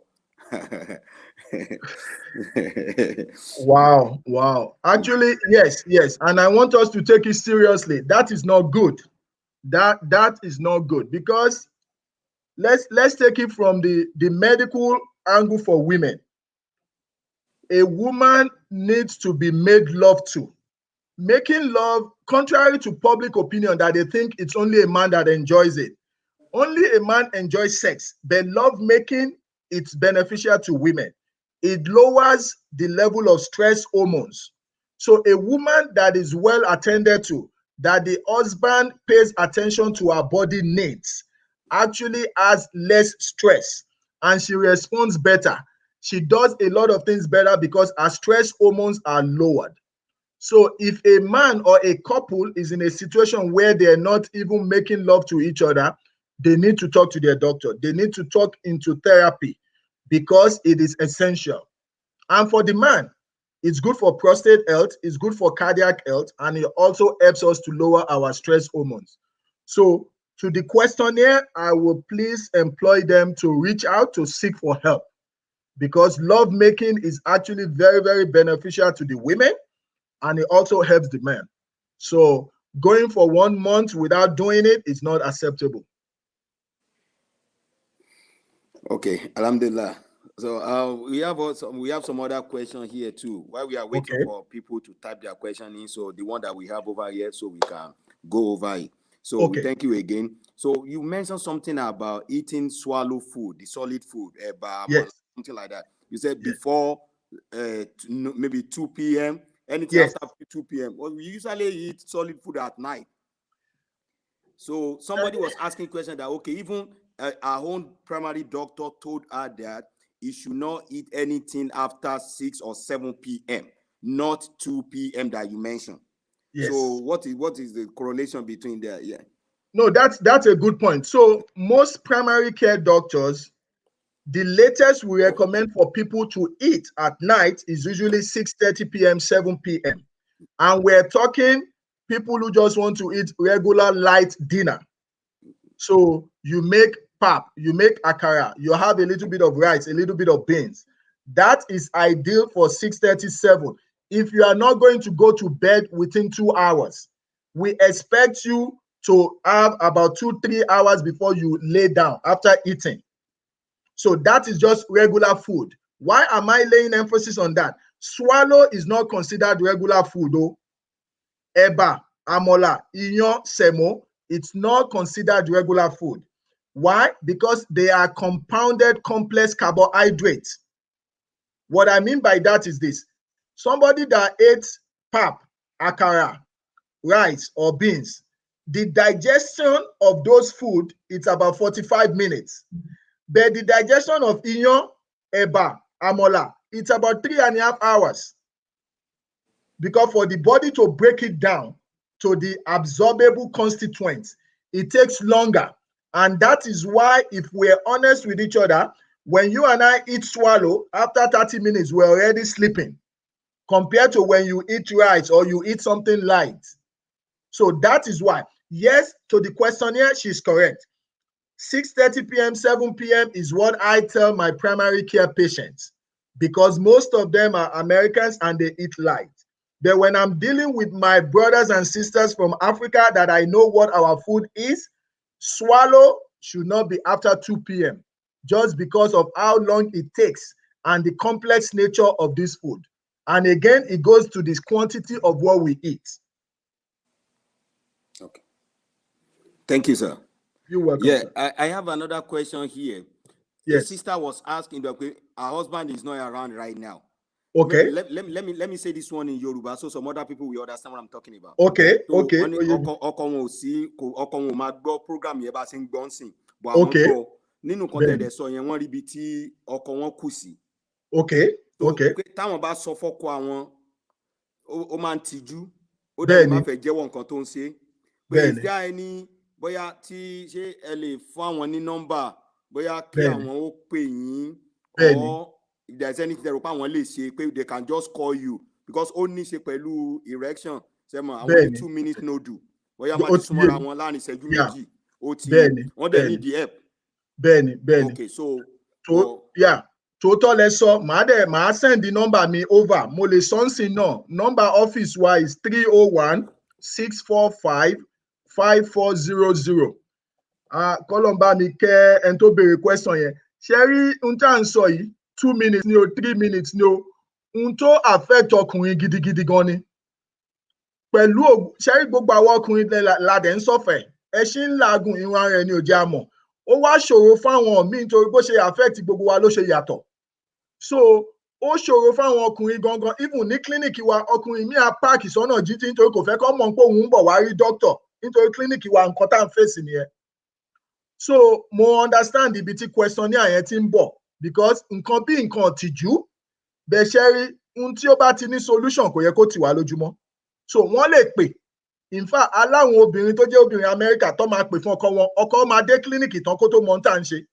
Wow. Actually, yes. And I want us to take it seriously. That is not good. That is not good, because let's take it from the medical angle for women. A woman needs to be made love to. Making love, contrary to public opinion that they think it's only a man that enjoys it. Only a man enjoys sex, but love making, it's beneficial to women. It lowers the level of stress hormones. So a woman that is well attended to, that the husband pays attention to her body needs, actually has less stress and she responds better. She does a lot of things better because her stress hormones are lowered. So if a man or a couple is in a situation where they're not even making love to each other, they need to talk to their doctor. They need to talk into therapy because it is essential. And for the man, it's good for prostate health, it's good for cardiac health, and it also helps us to lower our stress hormones. So to the questionnaire, I will please employ them to reach out to seek for help, because love making is actually very, very beneficial to the women, and it also helps the man. So going for 1 month without doing it is not acceptable. Okay, alhamdulillah. So we have some other questions here too. While we are waiting for people to type their question in, so the one that we have over here, so we can go over it. So we thank you again. So you mentioned something about eating swallow food, the solid food, something like that. You said before maybe 2 p.m. Anything after 2 p.m. Well, we usually eat solid food at night. So somebody was asking question that, okay, even our own primary doctor told her that he should not eat anything after 6 or 7 p.m., not 2 p.m. that you mentioned. Yes. So what is the correlation between there? Yeah. No, that's a good point. So most primary care doctors, the latest we recommend for people to eat at night is usually 6:30 p.m., 7 p.m. And we're talking people who just want to eat regular light dinner. So you make pap, you make akara, you have a little bit of rice, a little bit of beans. That is ideal for 6:37. If you are not going to go to bed within 2 hours, we expect you to have about 2-3 hours before you lay down after eating. So that is just regular food. Why am I laying emphasis on that? Swallow is not considered regular food, though. Eba, amola, iyán, semo, it's not considered regular food. Why? Because they are compounded complex carbohydrates. What I mean by that is this. Somebody that ate pap, akara, rice, or beans, the digestion of those food, it's about 45 minutes. But the digestion of iyán, eba, amola, it's about 3.5 hours. Because for the body to break it down to the absorbable constituents, it takes longer. And that is why, if we're honest with each other, when you and I eat swallow, after 30 minutes, we're already sleeping. compared to when you eat rice or you eat something light. So that is why. Yes, to the questionnaire, she's correct. 6:30 p.m., 7 p.m. is what I tell my primary care patients, because most of them are Americans and they eat light. But when I'm dealing with my brothers and sisters from Africa that I know what our food is, swallow should not be after 2 p.m. just because of how long it takes and the complex nature of this food. And again, it goes to this quantity of what we eat. Okay. Thank you, sir. You're welcome, Yeah, sir. I have another question here. Yes. The sister was asking, her husband is not around right now. Okay. Let me say this one in Yoruba so some other people will understand what I'm talking about. Okay. So, Okay. program yẹn bá ṣe ń gbọ́n sìn, but àwọn Okay. gbọ́ nínú content sọ yẹn wọ́n rí ibi tí ọkọ wọn kù sí. Okay. So, okay. táwọn bá sọ fọ́kọ àwọn, ó máa ń tijú, ó dẹ̀ lè má fẹ́ jẹ́wọ́ nǹkan tó ń ṣe. But is there any bóyá tí ṣé ẹ lè fún àwọn ní nọ́mbà bóyá kí àwọn ó pè yín, or if there's anything that àwọn lè ṣe pé they can just call you because ó ní ṣe pẹ̀lú erection sẹ́mọ̀ àwọn ní 2 minutes no do bóyá má ti súnmọ́ra wọn láàrin ìṣẹ́jú méjì ó ti wọ́n dẹ̀ need the help. Bẹ́ẹ̀ni. Okay, so tòótọ́ lẹ sọ, màá send the number mi over. Mo lè sọ nsìn náà. Number office wa is 301-645-5400. Kọ́lọ́mbà mi kẹ́ ẹni tó béèrè question yẹn. Ṣé rí ohun tá à ń sọ yìí 2 minutes ni o 3 minutes ni o, ohun tó affect ọkùnrin gidigidi gan ni. Pẹ̀lú ṣé rí gbogbo àwọn ọkùnrin ládẹ̀ ń sọ̀fẹ̀, ẹṣin ń làágùn irun ara ẹni ò jẹ́ àmọ̀. Ó wá ṣòro fáwọn míì nítorí bó ṣe affect gbogbo wa ló ṣe yàtọ̀. So ó ṣòro fáwọn ọkùnrin gangan, even ní kílíníkì wa ọkùnrin mi á páàkì sọ́nà jíjí nítorí kò fẹ́ kọ́ mọ̀ pé òun ń bọ̀ wá rí dókítà nítorí kílíníkì wa nǹkan tá à ń fèsì nìyẹn. So mo understand ibi tí questionnaire yẹn ti ń bọ̀ because nǹkan bí nǹkan ọ̀tìjú bẹ́ẹ̀ ṣe rí ohun tí ó bá ti ní solution kò yẹ kó tì wá lójúmọ́. So wọ́n lè pè. In fact, aláwọn obìnrin tó jẹ́ obìnrin Amẹ́ríkà tó máa pè fún ọkọ máa dé kílíníkì tán kó tó mọ ohun tá à ń ṣe.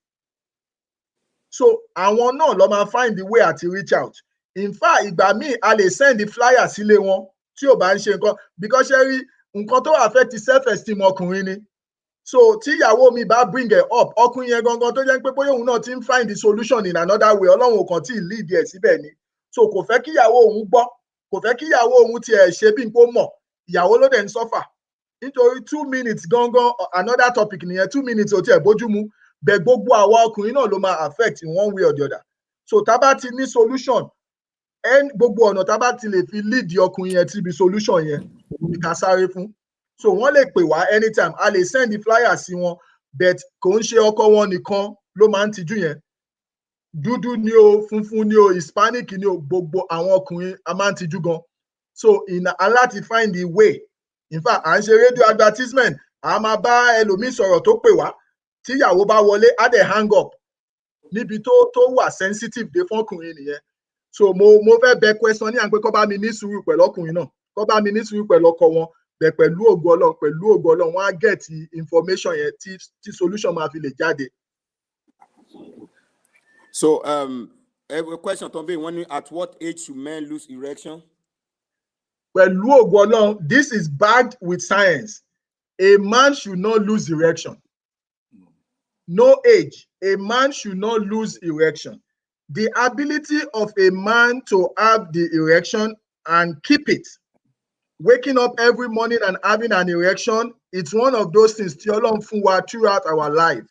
So àwọn náà ló máa find the way àti reach out. In fact, ìgbà míì a lè send the flyer sílé wọn tí ò bá ń ṣe nǹkan because ṣe rí nǹkan tó affect self esteem ọkùnrin ni. So tí ìyàwó mi bá bring it up, ọkùnrin yẹn gangan tó jẹ́ pé bóyá òun náà ti ń find the solution in another way, Ọlọ́run ò kàn tí ì lead ẹ̀ síbẹ̀ ni. So kò fẹ́ kí ìyàwó òun gbọ́, kò fẹ́ kí ìyàwó òun tiẹ̀ ṣe bí n kò mọ̀, ìyàwó ló dẹ̀ ń suffer. Nítorí 2 minutes gangan another topic nìyẹn, 2 minutes ò tiẹ̀ bójú mu, bẹ́ẹ̀ gbogbo àwa ọkùnrin náà ló máa affect in one way or the other. So tá bá ti ní solution, gbogbo ọ̀nà tá bá ti lè fi lead ọkùnrin yẹn síbi solution yẹn, òun ni ká sáré fún. So wọ́n lè pè wá anytime, a lè send the flyer sí wọn, but kò ń ṣe ọkọ wọn nìkan ló máa ń tijú yẹn. Dúdú ni o, funfun ni o, Hispanic ni o, gbogbo àwọn ọkùnrin a máa ń tijú gan. So aláti find the way. In fact, à ń ṣe radio advertisement, a máa bá ẹlòmíì sọ̀rọ̀ tó pè wá, tíyàwó bá wọlé, á dẹ̀ hang up. Níbi tó wà sensitive dé fọ́kùnrin nìyẹn. So mo fẹ́ bẹ question ní à ń pé kó bá mi ní sùúrù pẹ̀lú ọkùnrin náà, kó bá mi ní sùúrù pẹ̀lú ọkọ wọn, bẹ̀ pẹ̀lú ògo Ọlọ́run, wọ́n á get information yẹn tí solution máa fi lè jáde. So a question tó ń bẹ wọ́n ní at what age should men lose erection? Pẹ̀lú ògo Ọlọ́run, this is backed with science. A man should not lose erection. No age. A man should not lose erection. The ability of a man to have the erection and keep it, waking up every morning and having an erection, it's one of those things tí Ọlọ́run fún wa throughout our life.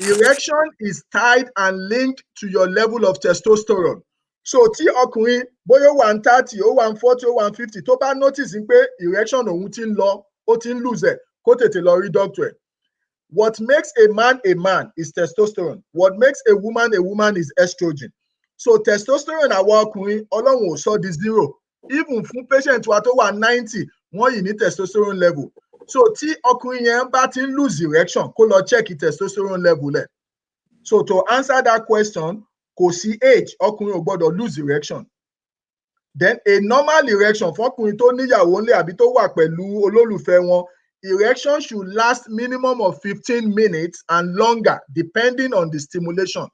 Erection is tied and linked to your level of testosterone. So tí ọkùnrin bóyá ó wà ní 30, ó wà ní 40, ó wà ní 50, tó bá notice pé erection òun ti ń lọ, ó ti ń lose ẹ̀, kó tètè lọ rí doctor ẹ̀. What makes a man is testosterone. What makes a woman is estrogen. So testosterone àwọn ọkùnrin Ọlọ́run ò sọ di 0. Even fún patient wa tó wà 90, wọ́n yìí ní testosterone level. So tí ọkùnrin yẹn bá ti ń lose erection, kó lọ check testosterone level ẹ̀. So to answer that question, kò sí age, ọkùnrin ò gbọ́dọ̀ lose erection. Then a normal erection fọ́kùnrin tó níyàwó ńlé àbí tó wà pẹ̀lú olólùfẹ́ wọn, erection should last minimum of 15 minutes and longer depending on the stimulation.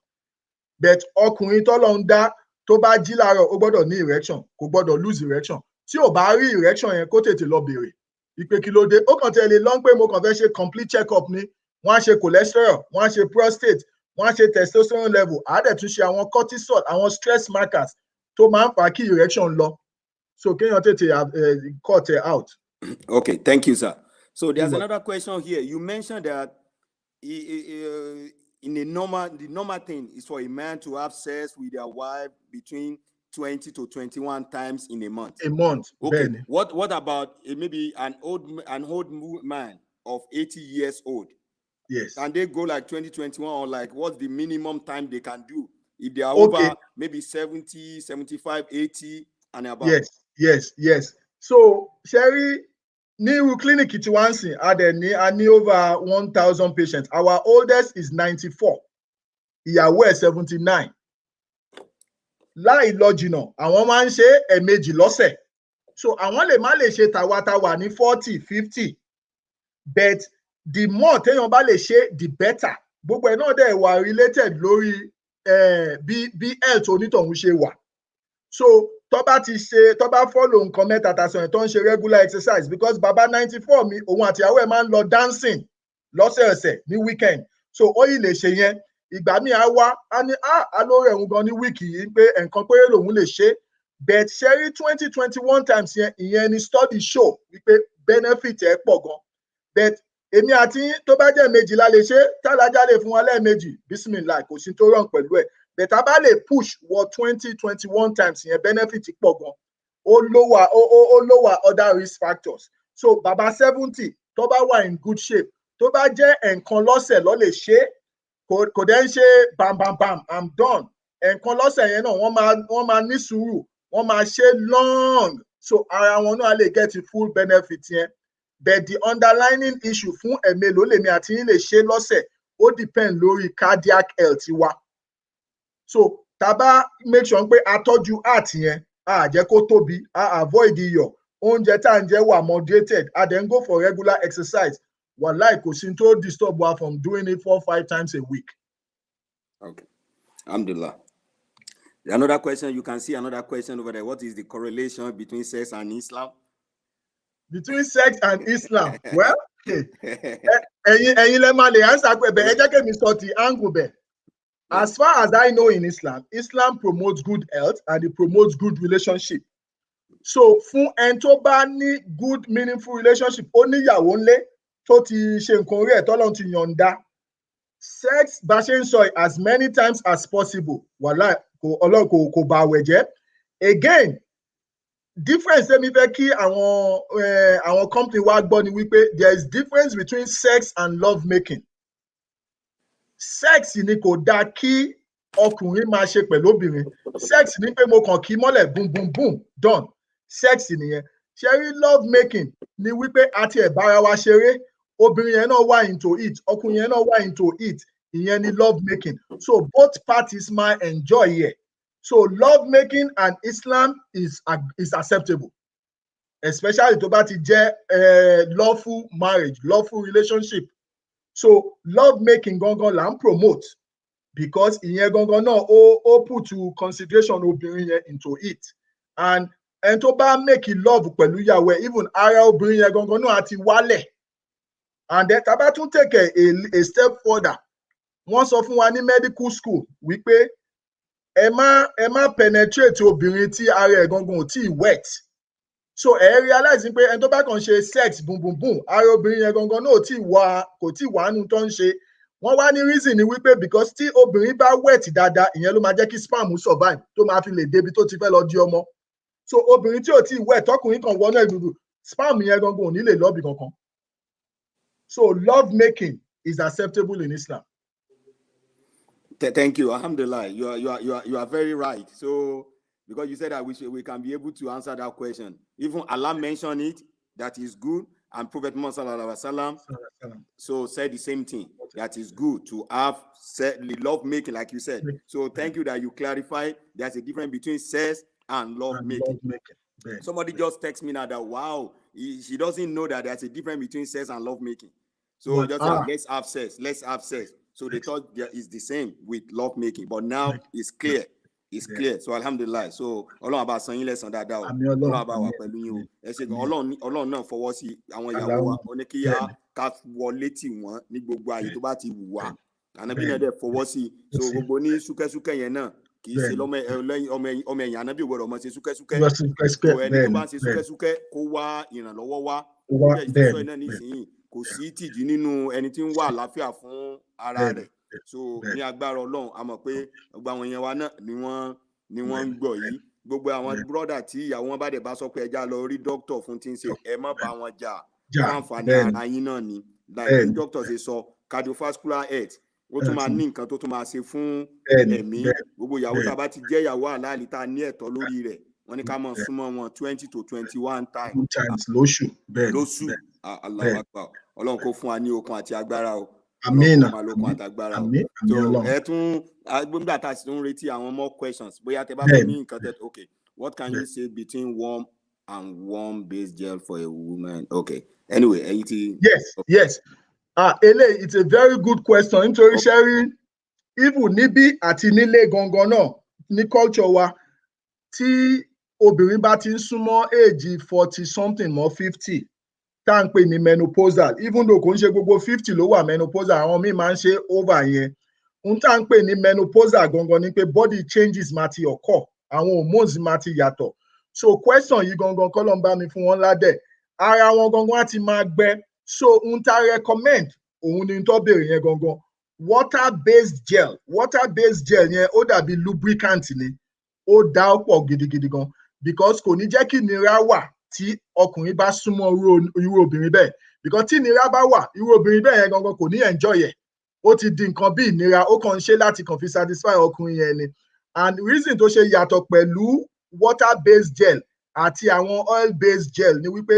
But ọkùnrin tọ́lọ́run dá tó bá jí láàárọ̀ ó gbọ́dọ̀ ní erection, kò gbọ́dọ̀ lose erection. Tí ò bá rí erection yẹn kó tètè lọ béèrè ìpè kí ló dé. Ó kàn tẹ̀lé lọ́n pé mo kàn fẹ́ ṣe complete check up ni. Wọ́n á ṣe cholesterol, wọ́n á ṣe prostate, wọ́n á ṣe testosterone level, á dẹ̀ tún ṣe àwọn cortisol, àwọn stress markers tó máa ń fà kí erection lọ. So kéèyàn tètè cut it out. Okay, thank you, sir. So there's another question here. You mentioned that in the normal thing is for a man to have sex with their wife between 20 to 21 times in a month. A month. Okay. Benny. What about maybe an old man of 80 years old? Yes. Can they go like 20, 21, or like what's the minimum time they can do if they are over maybe 70, 75, 80 and above? Yes. So, Sherry, new clinic it once in a ní over 1,000 patients. Our oldest is 94. Ìyàwó ẹ̀ 79. Láì lọ jìnnà, àwọn máa ń ṣe ẹ̀ẹ̀mejì lọ́sẹ̀. So àwọn lè má lè ṣe tàwátàwà ní 40, 50. But the more téèyàn bá lè ṣe, the better. Gbogbo ẹ̀ náà dẹ̀ wà related lórí bí health onítọ̀hún ṣe wà. So tó bá follow nǹkan mẹ́ta tàṣán tó ń ṣe regular exercise, because bàbá 94 mi òun àti ìyàwó ẹ̀ máa ń lọ dancing lọ́sẹ̀ọ̀sẹ̀ ní weekend. So ó yìí lè ṣe yẹn. Ìgbà míì á wá á ní alóore ẹ̀hún gan ní wíìkì yìí pé nǹkan péré lòun lè ṣe. But ṣẹ́rí 20, 21 times yẹn ìyẹn ni study show wípé benefit ẹ̀ pọ̀ gan. But èmi àti tó bá jẹ́ méjì la lè ṣe, tálájà lè fún wa lẹ́ẹ̀mejì, bismillah, kò sí tó rán pẹ̀lú ẹ̀. But tá bá lè push wọ 20, 21 times yẹn benefit pọ̀ gan. Ó lower other risk factors. So bàbá 70 tó bá wà in good shape, tó bá jẹ́ ẹ̀ẹ̀kan lọ́sẹ̀ ló lè ṣe, kò dẹ̀ ń ṣe bam, I'm done. Ẹ̀ẹ̀kan lọ́sẹ̀ yẹn náà wọ́n máa ní sùúrù, wọ́n máa ṣe long. So ara wọn náà lè get full benefit yẹn. But the underlying issue fún ẹ̀mélòó lèmi àti yín lè ṣe lọ́sẹ̀, ó depend lórí cardiac health wa. So tá bá make sure pé a tọ́jú heart yẹn, a jẹ́ kó tóbi, a avoid iyọ̀, oúnjẹ tá à ń jẹ wà moderated, a then go for regular exercise. Wallahi kò sí tó disturb wa from doing it 4 or 5 times a week. Okay. Alhamdulillah. Another question, you can see another question over there. What is the correlation between sex and Islam? Between sex and Islam? Well, ẹ̀yin lẹ máa lè answer pé ẹ jẹ́ kí mi sọ ti angle bẹ̀. As far as I know in Islam, Islam promotes good health and it promotes good relationship. So fún ẹni tó bá ní good meaningful relationship, ó níyàwó ńlé tó ti ṣe nǹkan orí ẹ̀ tọ́lọ́run ti yọ̀ǹda. Sex bá ṣe ń sọ as many times as possible. Wàhálà Ọlọ́run kò bà àwẹ̀ jẹ́. Again, difference tẹ́mi fẹ́ kí àwọn company wa gbọ́ ni wípé there is difference between sex and love making. Sex ni kò dáa kí ọkùnrin máa ṣe pẹ̀lú obìnrin. Sex ni pé mo kàn kí mọ́lẹ̀ boom boom boom done. Sex nìyẹn. Ṣẹ́rí love making ni wípé àti ẹ̀ bára wa ṣeré, obìnrin yẹn náà wà into it, ọkùnrin yẹn náà wà into it, ìyẹn ni love making. So both parties might enjoy it. So love making and Islam is acceptable, especially tó bá ti jẹ́ lawful marriage, lawful relationship. So love making gangan là ń promote because ìyẹn gangan náà ó put to consideration obìnrin yẹn into it. And ẹni tó bá make love pẹ̀lú ìyàwó ẹ̀, even ara obìnrin yẹn gangan náà àti wálẹ̀. And then tá bá tún take a step further, wọ́n sọ fún wa ní medical school wípé ẹ má penetrate obìnrin tí ara ẹ̀ gangan ò tíì wet. So realize pé ẹni tó bá kàn ṣe sex boom boom boom, ara obìnrin yẹn gangan náà kò tíì wà nínú tó ń ṣe. Wọ́n wá ní reason ni wípé because tí obìnrin bá wet dáadáa, ìyẹn ló máa jẹ́ kí sperm survive tó máa fi lè débi tó ti fẹ́ lọ di ọmọ. So obìnrin tí ò tíì wet, tọkùnrin kan wọnú ẹ̀dùdù, sperm yẹn gangan ò ní lè lọ́bì kankan. So love making is acceptable in Islam. Thank you. Alhamdulillah. You are very right. So because you said that we can be able to answer that question. Even Allah mentioned it, that is good, and Prophet Muhammad sallallahu alaihi wasallam so said the same thing, that is good to have love making, like you said. So thank you that you clarify there's a difference between sex and love making. Somebody just text me now that wow, she doesn't know that there's a difference between sex and love making. So just let's have sex. So they thought it's the same with love making, but now it's clear. it's clear. So alhamdulillah. So Ọlọ́run bá san yín lẹ́san dáadáa o. Ọlọ́run bá wà pẹ̀lú yín o. Ẹ ṣé gan. Ọlọ́run náà fọwọ́ sí àwọn ìyàwó wa. Ó ní kí ká wọlé tì wọ́n ní gbogbo ààyè tó bá ti wù wá. Ànábì náà dẹ̀ fọwọ́ sí. So gbogbo ní súkẹ́súkẹ́ yẹn náà kì í ṣe ọmọ ẹ̀yìn ànábì gbọ́dọ̀ mọ̀ ṣe súkẹ́súkẹ́. So ẹni tó bá ń ṣe súkẹ́súkẹ́ kó wá ìrànlọ́wọ́ wá. Ó jẹ́ ìfẹsọ̀ iná nísìnyí. Kò sí tìjú nínú ẹni tí ń wà àlàáfíà fún ara rẹ̀. So ní agbára Ọlọ́run a mọ̀ pé gbogbo àwọn yẹn wa náà ni wọ́n ń gbọ́ yìí. Gbogbo àwọn brọ́dà tí ìyàwó wọn bá dẹ̀ bá sọ pé ẹja lọ rí dókítà fún tí ń ṣe ẹ má bá wọn jà fún àǹfààní ara yín náà ni. Like bí dókítà ṣe sọ cardiovascular health ó tún máa ní nǹkan tó tún máa ṣe fún ẹ̀mí. Gbogbo ìyàwó tá a bá ti jẹ́ ìyàwó àlàálì tá a ní ẹ̀tọ́ lórí rẹ̀ wọ́n ní ká máa súnmọ́ wọn 20 to 21 times lóṣù. Allahu Akbar. Ọlọ́run kó fún wa ní okun àti agbára o. Àmín. Àmín. So ẹ tún gbọ́dọ̀ tá a sì tún retí àwọn more questions bóyá tẹ bá fẹ́ ní nǹkan tẹ okay what can you say between warm and warm based gel for a woman? Okay, anyway ẹ̀yin ti. Yes. Eléyìí it's a very good question nítorí ṣẹ́rí even níbí àti nílé gangan náà ní culture wa tí obìnrin bá ti ń súnmọ́ èjì 40 something mọ́ 50 tá à ń pè ní menopausal even though kò ń ṣe gbogbo 50 ló wà menopausal àwọn míì máa ń ṣe over yẹn ohun tá à ń pè ní menopausal gangan ni pé body changes máa ti occur àwọn hormones máa ti yàtọ̀ so question yìí gangan kọ́ ló ń bá mi fún wọn ládẹ̀ ara wọn gangan á ti máa gbẹ so ohun tá a recommend òun ni tó béèrè yẹn gangan water based gel yẹn ó dàbí lubricant ni ó dá pọ̀ gidigidi gan because kò ní jẹ́ kí ìnira wà tí ọkùnrin bá súnmọ́ irú obìnrin bẹ́ẹ̀ because tí ìnira bá wà irú obìnrin bẹ́ẹ̀ yẹn gangan kò ní enjoy ẹ̀ ó ti di nǹkan bí ìnira ó kàn ń ṣe láti kàn fi satisfy ọkùnrin yẹn ni and reason tó ṣe yàtọ̀ pẹ̀lú water based gel àti àwọn oil based gel ni wípé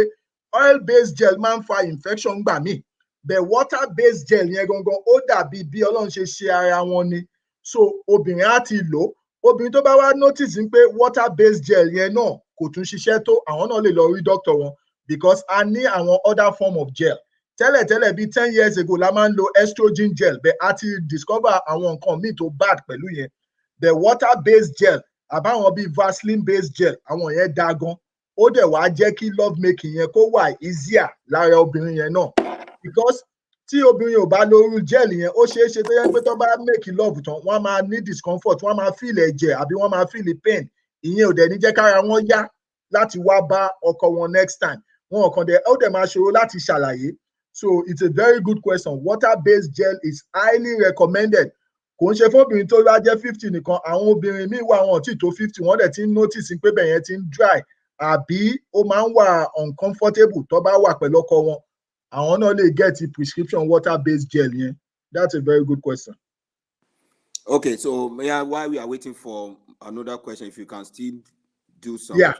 oil based gel máa ń fa infection gbà míì but water based gel yẹn gangan ó dàbí bí Ọlọ́run ṣe ṣe ara wọn ni so obìnrin á ti lò obìnrin tó bá wá notice pé water based gel yẹn náà kò tún ṣiṣẹ́ tó àwọn náà lè lọ rí doctor wọn because a ní àwọn other form of gel tẹ́lẹ̀tẹ́lẹ̀ bíi 10 years ago la máa ń lo estrogen gel but a ti discover àwọn nǹkan míì tó bad pẹ̀lú yẹn the water based gel àbáwọn bíi Vaseline based gel àwọn yẹn dáa gan ó dẹ̀ wá jẹ́ kí love making yẹn kó wà easier lára obìnrin yẹn náà because tí obìnrin ò bá lóru gel yẹn ó ṣeé ṣe tó yẹ pé tó bá make love tán wọ́n máa ní discomfort wọ́n máa feel ẹ̀jẹ̀ àbí wọ́n máa feel pain ìyẹn ò dẹ̀ ní jẹ́ kára wọn yá láti wá bá ọkọ wọn next time wọn kàn dẹ̀ ó dẹ̀ máa ṣòro láti ṣàlàyé so it's a very good question water based gel is highly recommended kò ń ṣe fún obìnrin tó bá jẹ́ 50 nìkan àwọn obìnrin míì wà wọn tí tó 50 wọ́n dẹ̀ ti ń notice pé bẹ̀yẹn ti ń dry àbí ó máa ń wà uncomfortable tó bá wà pẹ̀lú ọkọ wọn àwọn náà lè get a prescription water based gel yẹn that's a very good question. Okay, so while we are waiting for another question, if you can still do some. Yeah.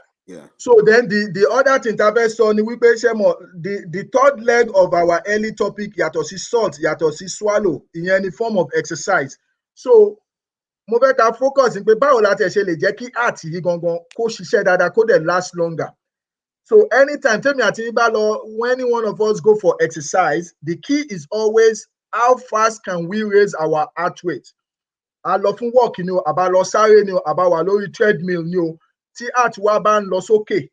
So then the other thing tá fẹ́ sọ ni wípé ṣé mo the third leg of our early topic yàtọ̀ sí salt yàtọ̀ sí swallow ìyẹn ni form of exercise so mo fẹ́ ká focus pé báwo la tẹ̀ ṣe lè jẹ́ kí heart yìí gangan kó ṣiṣẹ́ dáadáa kó dẹ̀ last longer so anytime tèmi àti yín bá lọ when any one of us go for exercise the key is always how fast can we raise our heart rate a lọ fún walk ni o àbá lọ sáré ni o àbá wà lórí treadmill ni o tí heart wa bá ń lọ sókè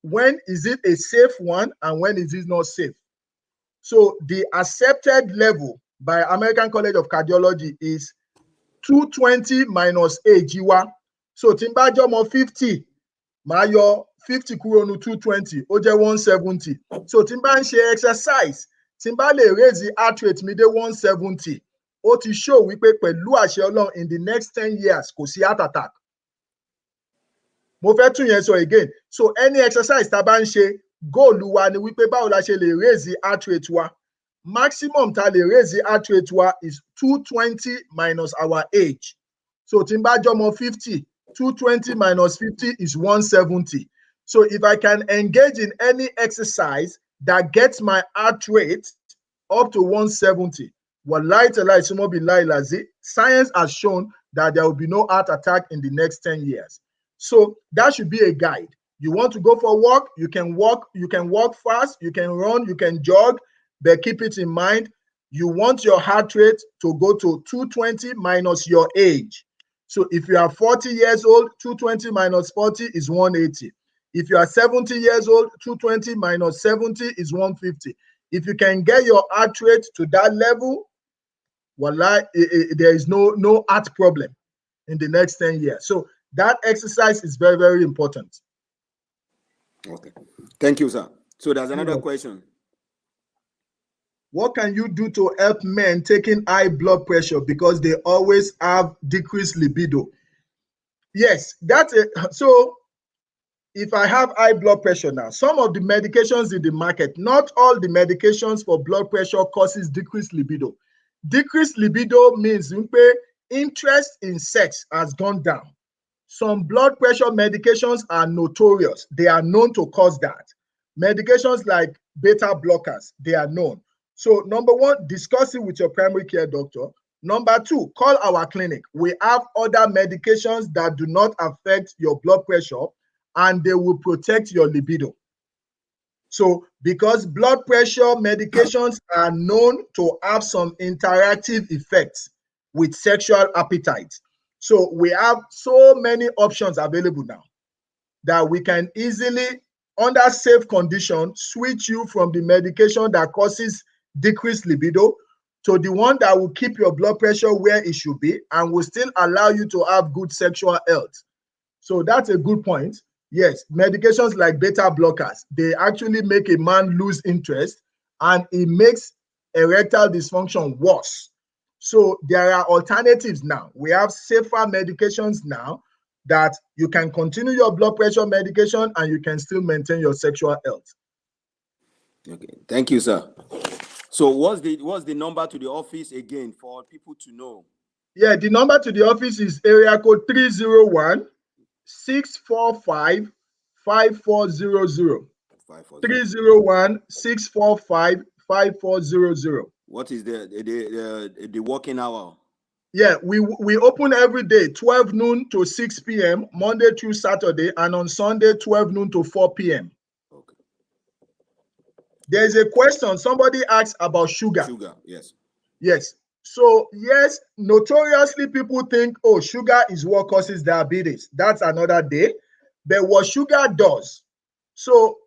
when is it a safe one and when is it not safe so the accepted level by American College of Cardiology is 220 minus age wa so tí n bá jọmọ 50 máa yọ 50 kúrò ní 220 ó jẹ́ 170 so tí n bá ń ṣe exercise tí n bá lè raise heart rate mi dé 170 ó ti show wípé pẹ̀lú àṣẹ Ọlọ́run in the next 10 years kò sí heart attack mo fẹ́ tún yẹn sọ again so any exercise tá a bá ń ṣe goal wa ni wípé báwo la ṣe lè raise heart rate wa maximum tá a lè raise heart rate wa is 220 minus our age so tí n bá jọmọ 50 220 minus 50 is 170 so if I can engage in any exercise that gets my heart rate up to 170 wallahi tallahi sumo billahi lazi science has shown that there will be no heart attack in the next 10 years. So that should be a guide. You want to go for a walk, you can walk fast, you can run, you can jog, but keep it in mind, you want your heart rate to go to 220 minus your age. So if you are 40 years old, 220 minus 40 is 180. If you are 70 years old, 220 minus 70 is 150. If you can get your heart rate to that level, voila, there is no heart problem in the next 10 years. So that exercise is very, very important. Okay. Thank you, sir. So there's another question. What can you do to help men taking high blood pressure because they always have decreased libido? Yes, so if I have high blood pressure now, some of the medications in the market, not all the medications for blood pressure causes decreased libido. Decreased libido means interest in sex has gone down. Some blood pressure medications are notorious. They are known to cause that. Medications like beta blockers, they are known. So number one, discuss it with your primary care doctor. Number two, call our clinic. We have other medications that do not affect your blood pressure and they will protect your libido. So because blood pressure medications are known to have some interactive effects with sexual appetite. So we have so many options available now that we can easily, under safe conditions, switch you from the medication that causes decreased libido to the one that will keep your blood pressure where it should be and will still allow you to have good sexual health. So that's a good point. Yes, medications like beta blockers, they actually make a man lose interest and it makes erectile dysfunction worse. So there are alternatives now. We have safer medications now that you can continue your blood pressure medication and you can still maintain your sexual health. Okay, thank you, sir. So what's the number to the office again for people to know? Yeah, the number to the office is area code 301 645 5400. 301 645 5400. What is the working hour? Yeah, we open every day 12 noon to 6 p.m. Monday through Saturday, and on Sunday 12 noon to 4 p.m. Okay. There's a question somebody asked about sugar. Sugar, yes. Yes. So yes, notoriously people think, oh, sugar is what causes diabetes. That's another day. But what sugar does, so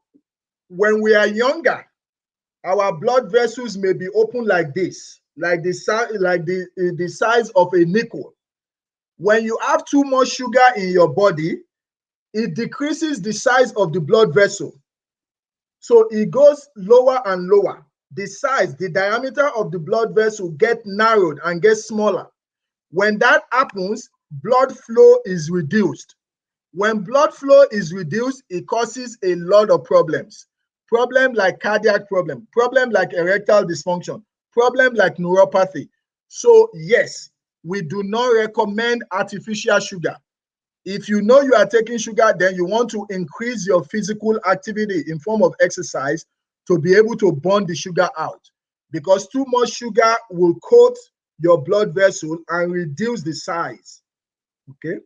when we are younger, our blood vessels may be open like this, like the size of a nickel. When you have too much sugar in your body, it decreases the size of the blood vessel. So it goes lower and lower. The size, the diameter of the blood vessel get narrowed and gets smaller. When that happens, blood flow is reduced. When blood flow is reduced, it causes a lot of problems. Problem like cardiac problem like erectile dysfunction, problem like neuropathy. So yes, we do not recommend artificial sugar. If you know you are taking sugar, then you want to increase your physical activity in form of exercise to be able to burn the sugar out, because too much sugar will coat your blood vessel and reduce the size. Okay.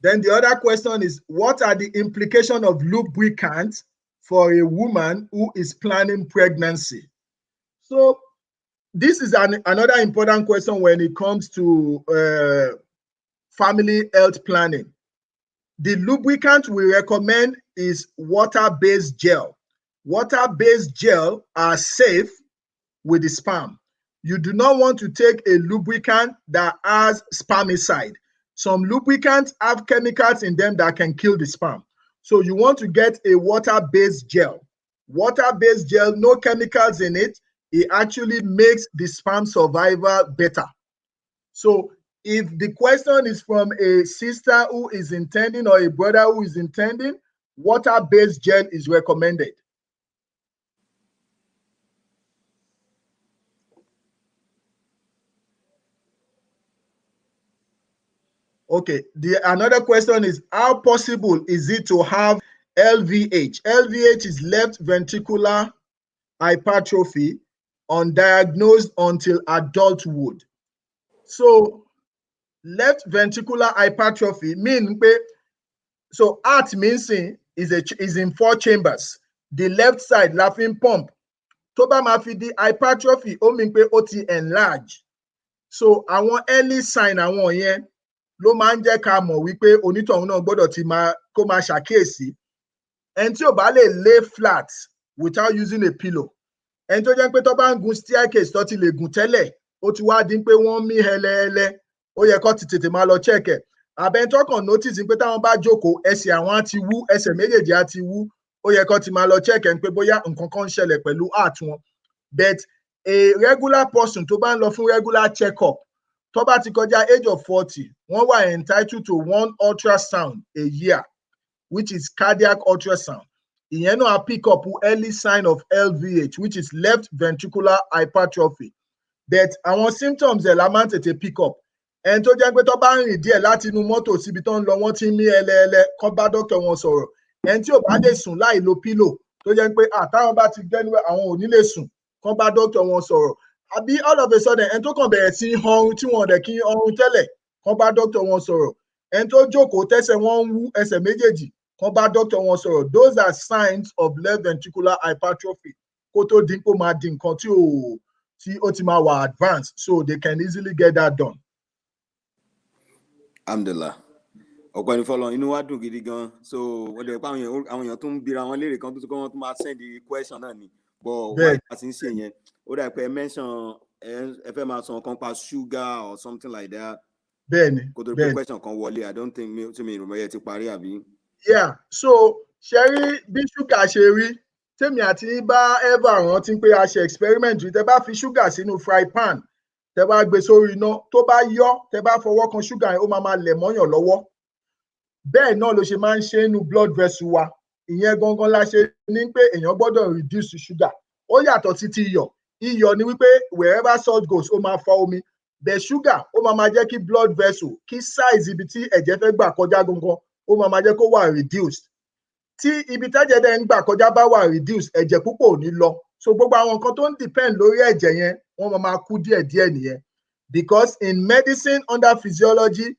Then the other question is, what are the implications of lubricant for a woman who is planning pregnancy? So this is another important question when it comes to family health planning. The lubricant we recommend is water-based gel. Water-based gel are safe with the sperm. You do not want to take a lubricant that has spermicide. Some lubricants have chemicals in them that can kill the sperm. So you want to get a water-based gel. Water-based gel, no chemicals in it. It actually makes the sperm survival better. So if the question is from a sister who is intending or a brother who is intending, water-based gel is recommended. Okay, another question is, how possible is it to have LVH? LVH is left ventricular hypertrophy, undiagnosed until adulthood. So left ventricular hypertrophy means, so heart means is in 4 chambers. The left side laughing pump. Tó bá máa fi di hypertrophy, ó mean pé ó ti enlarge. So àwọn early sign àwọn yẹn ló máa ń jẹ́ ká mọ̀ wípé onítọ̀hún náà gbọ́dọ̀ ti máa kó máa ṣàkíyèsí. Ẹni tí ò bá lè lay flat without using a pillow, ẹni tó jẹ́ pé tó bá ń gun staircase tó ti lè gùn tẹ́lẹ̀, ó ti wá dín pé wọ́n mí hẹlẹhẹlẹ, ó yẹ kó ti tètè máa lọ check ẹ̀. Àbẹ̀ tó kàn notice pé táwọn bá jókòó ẹsẹ̀ àwọn á ti wú, ẹsẹ̀ méjèèjì á ti wú, ó yẹ kó ti máa lọ check ẹ̀ pé bóyá nǹkan kan ń ṣẹlẹ̀ pẹ̀lú heart wọn. But a regular person tó bá ń lọ fún regular check-up, tó bá ti kọjá age of 40, wọ́n wà entitled to 1 ultrasound a year, which is cardiac ultrasound. Ìyẹn náà pick up early sign of LVH, which is left ventricular hypertrophy. But àwọn symptoms ẹ̀ la máa ń tètè pick up. Ẹni tó jẹ́ pé tó bá ń rìn díẹ̀ láti inú mọ́tò síbi tó ń lọ, wọ́n ti ń mí ẹlẹ́ẹlẹ́, kó bá dókítà wọn sọ̀rọ̀. Ẹni tí ò bá lè sùn láì lo pillow, tó jẹ́ pé táwọn bá ti gbẹ́nu àwọn ò ní lè sùn, kó bá dókítà wọn sọ̀rọ̀. Àbí all of a sudden ẹni tó kàn bẹ̀rẹ̀ sí ọrùn tí wọn ò dẹ̀ kí ọrùn tẹ́lẹ̀, kó bá dókítà wọn sọ̀rọ̀. Ẹni tó jókòó tẹ́sẹ̀ wọn ń wú ẹsẹ̀ méjèèjì, kó bá dókítà wọn sọ̀rọ̀. Those are signs of left ventricular hypertrophy. Kó tó dín pé ó máa di nǹkan tí ó ti máa wà advanced, so they can easily get that done. Alhamdulillah. Ọ̀pọ̀ ẹni fọlọ́ inú wa dùn gidi gan. So wọ́n dẹ̀ pé àwọn èèyàn tó ń bira wọn léèrè kan tó kọ́ wọn tó máa send the question náà ni. But why a ti ń ṣe yẹn? Ó dà pé ẹ mention ẹ fẹ́ máa sọ nǹkan pa sugar or something like that. Bẹ́ẹ̀ni. Kò tó pé question kan wọlé. I don't think tí mi ìrùmọ̀ yẹn ti parí àbí. Yeah, so ṣe rí bí ṣúgà ṣe rí, tèmi àti bá ever rántí pé a ṣe experiment rí, tẹ bá fi ṣúgà sínú fry pan, tẹ bá gbé sórí iná, tó bá yọ, tẹ bá fọwọ́ kan ṣúgà yẹn, ó máa lẹ̀ mọ́yàn lọ́wọ́. Bẹ́ẹ̀ náà ló ṣe máa ń ṣe inú blood vessel wa. Ìyẹn gangan la ṣe ní pé èèyàn gbọ́dọ̀ reduce sugar. Ó yàtọ̀ sí ti iyọ̀. Iyọ̀ ni wípé wherever salt goes, ó máa fa omi. But sugar, ó máa jẹ́ kí blood vessel, kí size ibi tí ẹ̀jẹ̀ fẹ́ gbà kọjá gangan, ó máa jẹ́ kó wà reduced. Tí ibi tẹ́jẹ̀ dẹ̀ ń gbà kọjá bá wà reduced, ẹ̀jẹ̀ púpọ̀ ò ní lọ. So gbogbo àwọn nǹkan tó ń depend lórí ẹ̀jẹ̀ yẹn, wọ́n máa kú díẹ̀díẹ̀ nìyẹn. Because in medicine under physiology,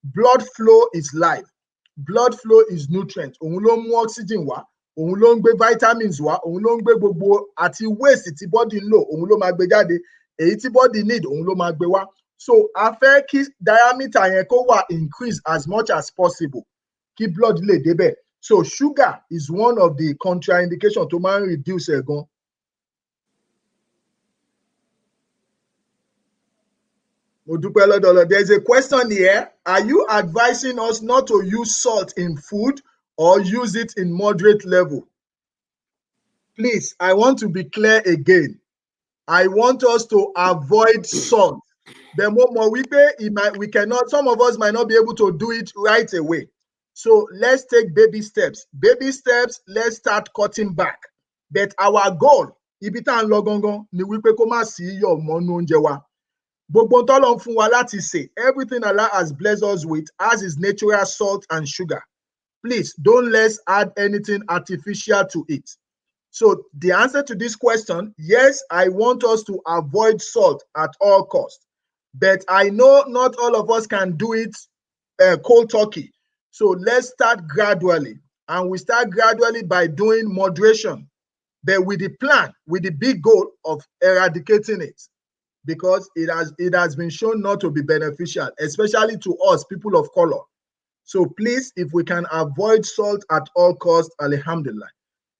blood flow is life. Blood flow is nutrient. Òun ló mú oxygen wá, òun ló ń gbé vitamins wá, òun ló ń gbé gbogbo àti waste tí body ń lò, òun ló máa gbé jáde. Èyí tí body need, òun ló máa gbé wá. So a fẹ́ kí diameter yẹn kó wà increase as much as possible, kí blood lè débẹ̀. So sugar is one of the contraindication tó máa ń reduce ẹ̀ gan. Mo dúpẹ́ lọ́dọ̀ Ọlọ́run. There is a question here. Are you advising us not to use salt in food or use it in moderate level? Please, I want to be clear again. I want us to avoid salt. The more we cannot, some of us might not be able to do it right away. So let's take baby steps. Baby steps, let's start cutting back. But our goal, ibi tá ń lọ gangan ni wípé kó má sí iyọ̀ mọ́ nínú oúnjẹ wa. Gbogbo tọ́lọ́run fún wa láti sè, everything Allah has blessed us with has its natural salt and sugar. Please don't let's add anything artificial to it. So the answer to this question, yes, I want us to avoid salt at all costs. But I know not all of us can do it cold turkey. So let's start gradually. And we start gradually by doing moderation, but with the plan, with the big goal of eradicating it. Because it has been shown not to be beneficial, especially to us, people of color. So please, if we can avoid salt at all costs, alhamdulillah.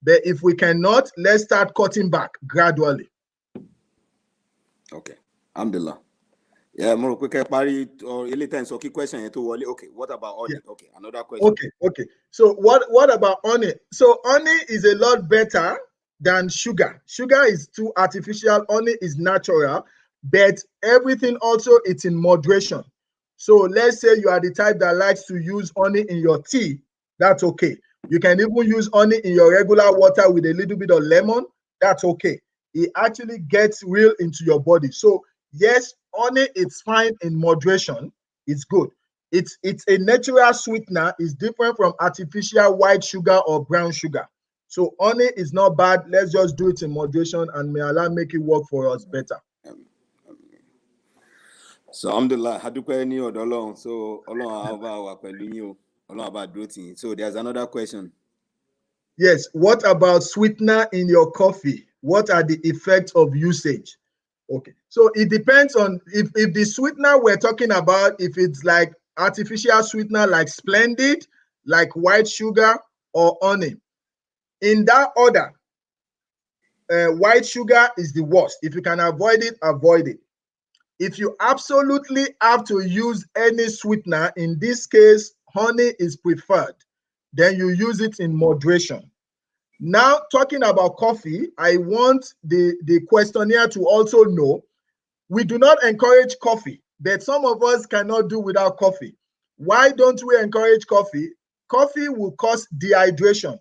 But if we cannot, let's start cutting back gradually. Okay, alhamdulillah. Yeah, more quick party or any time so key question to Wally. Okay, what about honey? Yeah. Okay, another question. Okay. So what about honey? So honey is a lot better than sugar. Sugar is too artificial, honey is natural. But everything also, it's in moderation. So let's say you are the type that likes to use honey in your tea. That's okay. You can even use honey in your regular water with a little bit of lemon. That's okay. It actually gets real into your body. So yes, honey, it's fine in moderation. It's good. It's a natural sweetener. It's different from artificial white sugar or brown sugar. So honey is not bad. Let's just do it in moderation, and may Allah make it work for us better. So alhamdulillah, hadúpẹ́ ní ọ̀dọ̀ Ọlọ́run. So Ọlọ́run á bá wa pẹ̀lú yín o. Ọlọ́run á bá dúró tì yín. So there's another question. Yes, what about sweetener in your coffee? What are the effects of usage? Okay, so it depends on if the sweetener we're talking about, if it's like artificial sweetener like Splendid, like white sugar or honey. In that order, white sugar is the worst. If you can avoid it, avoid it. If you absolutely have to use any sweetener, in this case, honey is preferred, then you use it in moderation. Now, talking about coffee, I want the questionnaire to also know we do not encourage coffee, but some of us cannot do without coffee. Why don't we encourage coffee? Coffee will cause dehydration.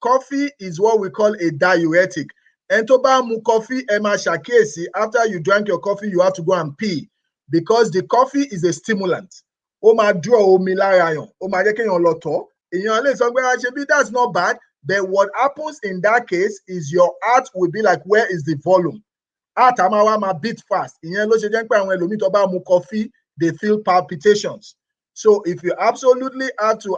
Coffee is what we call a diuretic. And tó bá mu coffee, ẹ máa ṣàkíyèsí, after you drank your coffee, you have to go and pee because the coffee is a stimulant. Ó máa draw omi lára yàn, ó máa jẹ́ kéèyàn lọ tọ̀. Èèyàn lè sọ pé ṣebí that's not bad, but what happens in that case is your heart will be like, where is the volume? Heart á máa wá máa beat fast. Ìyẹn ló ṣe jẹ́ pé àwọn ẹlòmíì tó bá mu coffee, they feel palpitations. So if you absolutely have to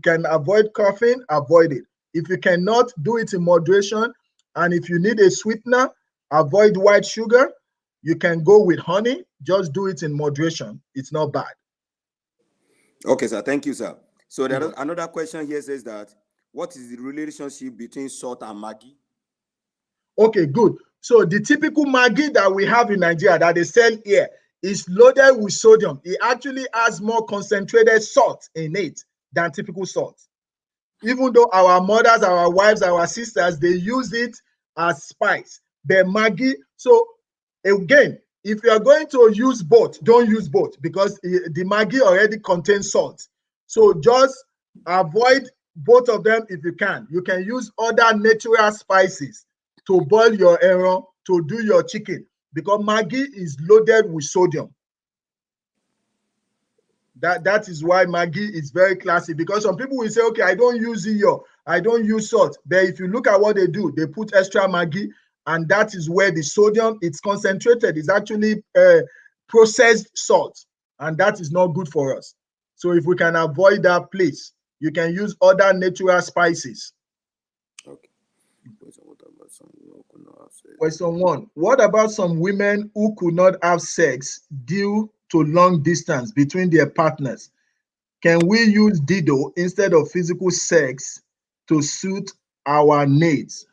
can avoid caffeine, avoid it. If you cannot, do it in moderation. And if you need a sweetener, avoid white sugar. You can go with honey. Just do it in moderation. It's not bad. Okay, sir. Thank you, sir. So there is another question here says that, what is the relationship between salt and Maggi? Okay, good. So the typical Maggi that we have in Nigeria that they sell here is loaded with sodium. It actually has more concentrated salt in it than typical salt. Even though our mothers, our wives, our sisters, they use it as spice. The Maggi. So again, if you are going to use both, don't use both because the Maggi already contains salt. So just avoid both of them if you can. You can use other natural spices to boil your ẹran, to do your chicken, because Maggi is loaded with sodium. That is why Maggi is very classy, because some people will say, okay, I don't use iyọ̀, I don't use salt. But if you look at what they do, they put extra Maggi, and that is where the sodium, it's concentrated. It's actually processed salt, and that is not good for us. So if we can avoid that, please, you can use other natural spices. Okay. Question 1. What about some women who could not have sex due to long distance between their partners? Can we use Dido instead of physical sex to suit our needs?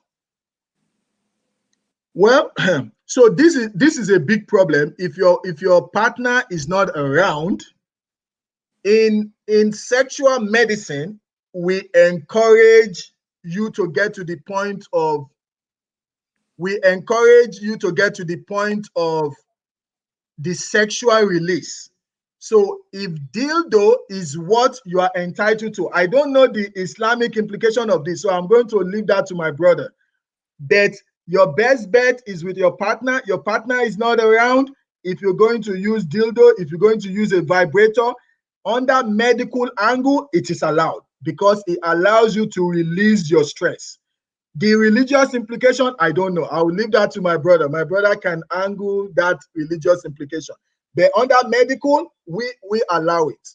Well, so this is a big problem. If your partner is not around, in sexual medicine, we encourage you to get to the point of the sexual release. So if dildo is what you are entitled to, I don't know the Islamic implication of this, so I'm going to leave that to my brother. But your best bet is with your partner. Your partner is not around. If you're going to use dildo, if you're going to use a vibrator, under medical angle, it is allowed because it allows you to release your stress. The religious implication, I don't know. I will leave that to my brother. My brother can angle that religious implication. But under medical, we allow it.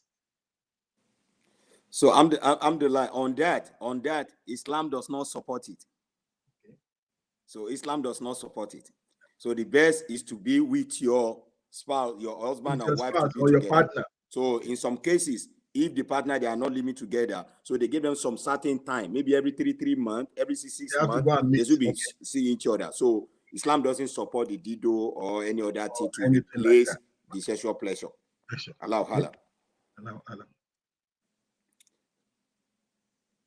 So I'm the line on that. Islam does not support it. Okay. So Islam does not support it. So the best is to be with your spouse, your husband and wife, to be or together. Your partner. So in some cases, if the partner, they are not living together, so they give them some certain time, maybe every 3 months, every 6 months, they should be seeing each other. So Islam doesn't support the dido or any other thing to replace like the sexual pleasure. Allah.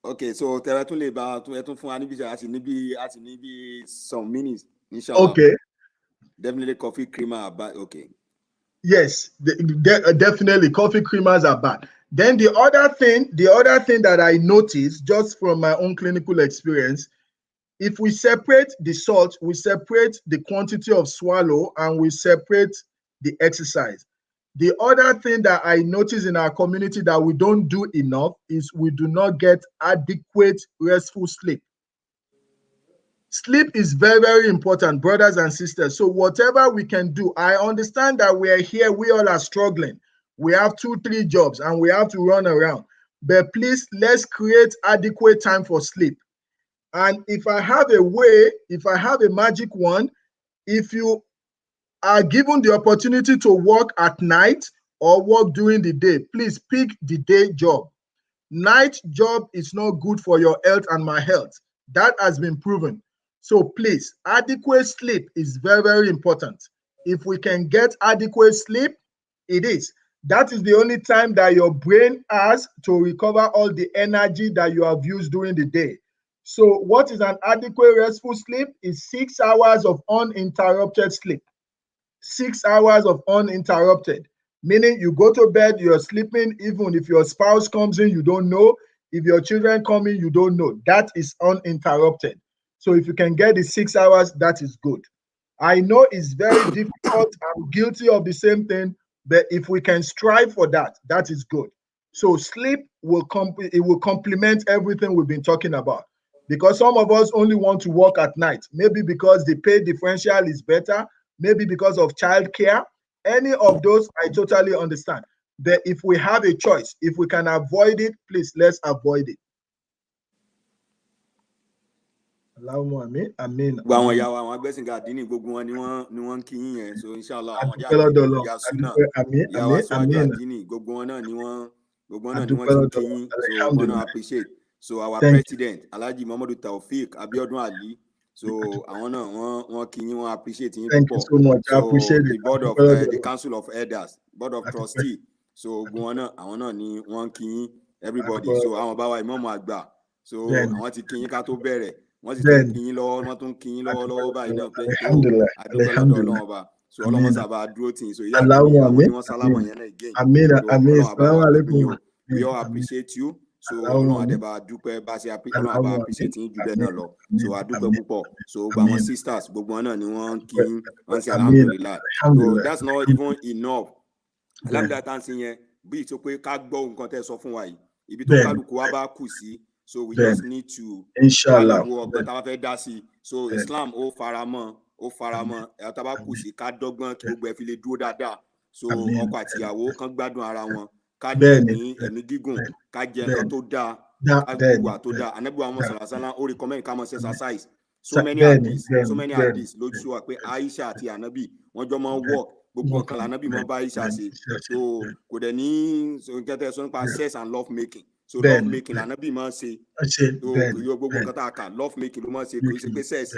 Okay, so Teratule about some minutes, inshallah. Okay. Definitely coffee creamer are bad. Okay. Yes, definitely coffee creamers are bad. Then the other thing that I noticed just from my own clinical experience, if we separate the salt, we separate the quantity of swallow, and we separate the exercise. The other thing that I notice in our community that we don't do enough is we do not get adequate restful sleep. Sleep is very, very important, brothers and sisters. So whatever we can do, I understand that we are here, we all are struggling. We have 2-3 jobs and we have to run around. But please, let's create adequate time for sleep. And if I have a way, if I have a magic wand, if you are given the opportunity to work at night or work during the day, please pick the day job. Night job is not good for your health and my health. That has been proven. So please, adequate sleep is very, very important. If we can get adequate sleep, it is. That is the only time that your brain has to recover all the energy that you have used during the day. So what is an adequate restful sleep? Is 6 hours of uninterrupted sleep. 6 hours of uninterrupted, meaning you go to bed, you're sleeping, even if your spouse comes in, you don't know. If your children come in, you don't know. That is uninterrupted. So if you can get the 6 hours, that is good. I know it's very difficult. I'm guilty of the same thing, but if we can strive for that, that is good. So sleep will complement everything we've been talking about. Because some of us only want to work at night, maybe because the pay differential is better, maybe because of childcare. Any of those, I totally understand. But if we have a choice, if we can avoid it, please, let's avoid it. Amen. Gba àwọn ìyá wa àwọn agbẹ́sìnká àdínì gbogbo wọn ni wọ́n ń kí yín yẹn, so inshallah àwọn ìyá àdínì ìyá súnà ìyá wa síwájú àdínì gbogbo wọn náà ni wọ́n ti ń kí yín, so gbogbo náà appreciate. So our president Alhaji Muhammadu Taofeek Abiodun Ali, so àwọn náà wọ́n kí yín, wọ́n appreciate yín púpọ̀. So the board of the council of elders, board of trustee, so gbogbo wọn náà àwọn náà ni wọ́n kí yín everybody. So àwọn bá wa ìmáàmù àgbà, so àwọn ti kí yín ká tó bẹ̀rẹ̀, wọ́n sì tún kí yín lọ́wọ́, wọ́n tún kí yín lọ́wọ́ báyìí náà pé tó àdúgbò lọ́dọ̀ Ọlọ́run ọba. So Ọlọ́run sábà dúró tì í, so ìyá àdínì àwọn tí wọ́n sálámọ̀ yẹn náà again. Ọlọ́run àbá wa pẹ̀lú yín o, we all appreciate you. So Ọlọ́run àdẹ́bà dúpẹ́ bá ṣe Ọlọ́run àbá appreciate yín jù bẹ́ẹ̀ náà lọ. So àdúpẹ́ púpọ̀. So gbogbo àwọn sisters gbogbo wọn náà ni wọ́n kí yín, wọ́n ṣe alhamdulillah. So that's not even enough. Alhamdulillah tá à ń sìn yẹn bí ìtò pé ká gbọ́ nǹkan tẹ́ sọ fún wa yìí, ibi tó kálukú wa bá kù sí. So we just need to inshallah ọgbọ́n tá a bá fẹ́ dá sí. So Islam ó faramọ́ ẹ̀ tá a bá kù sí ká dọ́gbọ́n kí gbogbo ẹ̀ fi lè dúró dáadáa. So ọkọ àti ìyàwó kan gbádùn ara wọn, ká ní ẹ̀mí gígùn, ká jẹ nǹkan tó dáa, ká gbùwà tó dáa. Ànábì wa Muhammad sallallahu alaihi wasallam ó recommend ká máa ṣe exercise. So many hadiths ló sọ wá pé Aisha àti Ànábì wọ́n jọ máa ń work, gbogbo nǹkan l'Ànábì máa bá Aisha ṣe. So kò dẹ̀ ní nǹkan tẹ́ sọ nípa sex and love making. So love making l'Ànábì máa ń ṣe. So gbogbo nǹkan tá a kà love making ló máa ń ṣe, kò ṣe pé sex.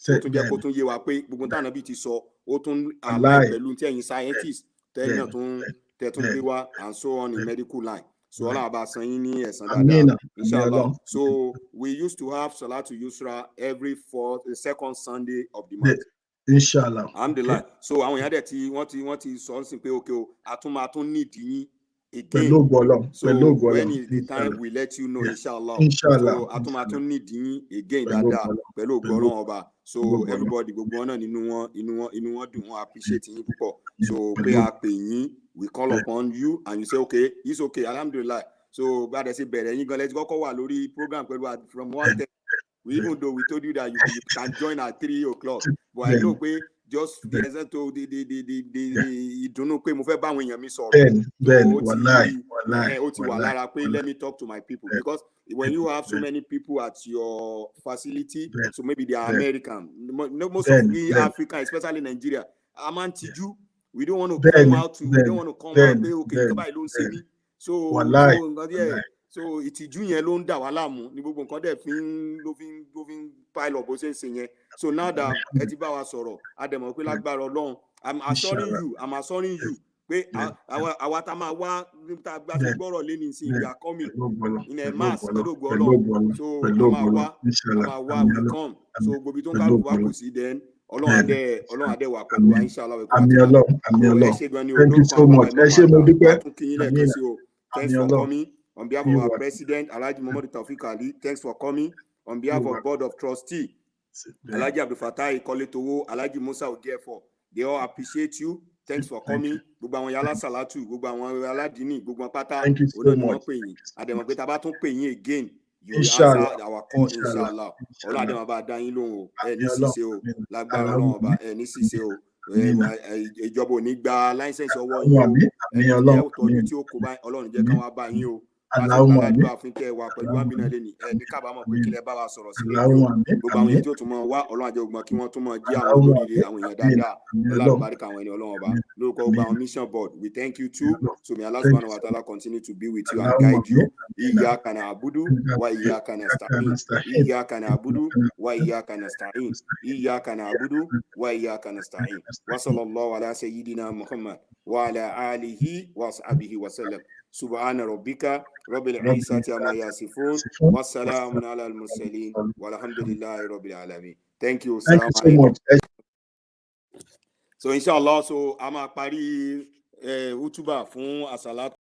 Ó tún jẹ́ kó tún yé wa pé gbogbo tí Ànábì ti sọ ó tún align pẹ̀lú tí ẹ̀yin scientist tẹ́lẹ̀ náà tún gbé wá and so on in medical line. So Ọlọ́run àbá san yín ní ẹ̀san dáadáa inshallah. So we used to have Salatu Yusra every second Sunday of the month. Inshallah. Alhamdulillah. So àwọn èèyàn dẹ̀ tí wọ́n ti sọ sí pé okay o àtún need yín again. So when is the time we let you know inshallah. So àtún need yín again dáadáa pẹ̀lú ògo Ọlọ́run ọba. So everybody gbogbo wọn náà inú wọn dùn, wọn appreciate yín púpọ̀. So pé a pè yín, we call upon you and you say okay, it's okay, alhamdulillah. So bá a dẹ̀ ṣe bẹ̀rẹ̀ yín gan, let's go kọ́ wà lórí program pẹ̀lú from 1:10. Even though we told you that you can join at 3 o'clock, but I know pé just the result to the ìdùnnú pé mo fẹ́ bá àwọn èèyàn mi sọ̀rọ̀. Ó ti wà lára pé let me talk to my people, because when you have so many people at your facility, so maybe they are American, most of we African, especially Nigeria, a máa ń tijú. We don't want to come out pé okay nǹkan báyìí ló ń ṣe mí. So ìtìjú yẹn ló ń dà wá láàmú ní gbogbo nǹkan dẹ̀ ló fi ń pile up bó ṣe ń ṣe yẹn. So now that ẹ ti bá wa sọ̀rọ̀, a dẹ̀ mọ̀ pé lágbára Ọlọ́run, I'm assuring you pé àwa tá máa wá níta gbá tó gbọ́rọ̀ lé ní ìsìn, we are coming in a mass pẹ̀lú ògo Ọlọ́run. So a máa wá we come. So gbogbo tó ń kálukú wá kù sí then Ọlọ́run adé wà pẹ̀lú wa inshallah. Àmín Ọlọ́run. Thank you so much. Ẹ ṣé mo dúpẹ́. Thanks for coming. On behalf of our president, Alhaji Muhammadu Taofeek Ali, thanks for coming. On behalf of board of trustee, Alhaji Abdul Fatai Koletowo, Alhaji Musa Ogiefo, they all appreciate you. Thanks for coming. Gbogbo àwọn yàrá Salatu, gbogbo àwọn aládìní, gbogbo pátá, ọ̀nà ni wọ́n pè yín. Àdèmọ̀ pé tá bá tún pè yín again, you will answer our call inshallah. Ọlọ́run àdèmọ̀ bá dá yín lóhùn o, ẹ ní ṣíṣe o, lágbára Ọlọ́run ọba, ẹ ní ṣíṣe o. Ìjọba ò ní gba láísẹ̀nsì ọwọ́ yín o. Ẹni tí ẹ tọ́jú tí ó kó bá Ọlọ́run jẹ́ ká wá bá yín o. Allahumma Pásítọ̀ amin. aládùúgbò àfínkẹ́ wa pẹ̀lú àmínà lẹ́ni ní kábàámọ̀ pé kílẹ̀ bá wa sọ̀rọ̀ sí lẹ́ni o. Allahumma amin. Gbogbo àwọn Amin. èèyàn tí ó tún mọ̀ wá ọlọ́run àjẹ́ ògbọ́n kí wọ́n tún mọ̀ jí àwọn Allahumma olóríire àwọn èèyàn amin. dáadáa ọlọ́run àwọn ẹni ọlọ́run ọba lórúkọ gbogbo àwọn mission board we thank you too. So may Allah subhanahu wa ta'ala continue to be with you and guide you. Iyyaka na'budu wa iyyaka nasta'in. Iyyaka na'budu wa iyyaka nasta'in. Iyyaka na'budu wa iyyaka nasta'in. Wa sallallahu ala sayyidina Muhammad wa ala alihi wa sahbihi wa sallam. Subhana rabbika rabbil izzati amma yasifun wa salamun ala al-mursalin walhamdulillahi rabbil alamin. Thank you. Thank you so much. So inshallah, so a máa parí útúbà fún àsàlátù.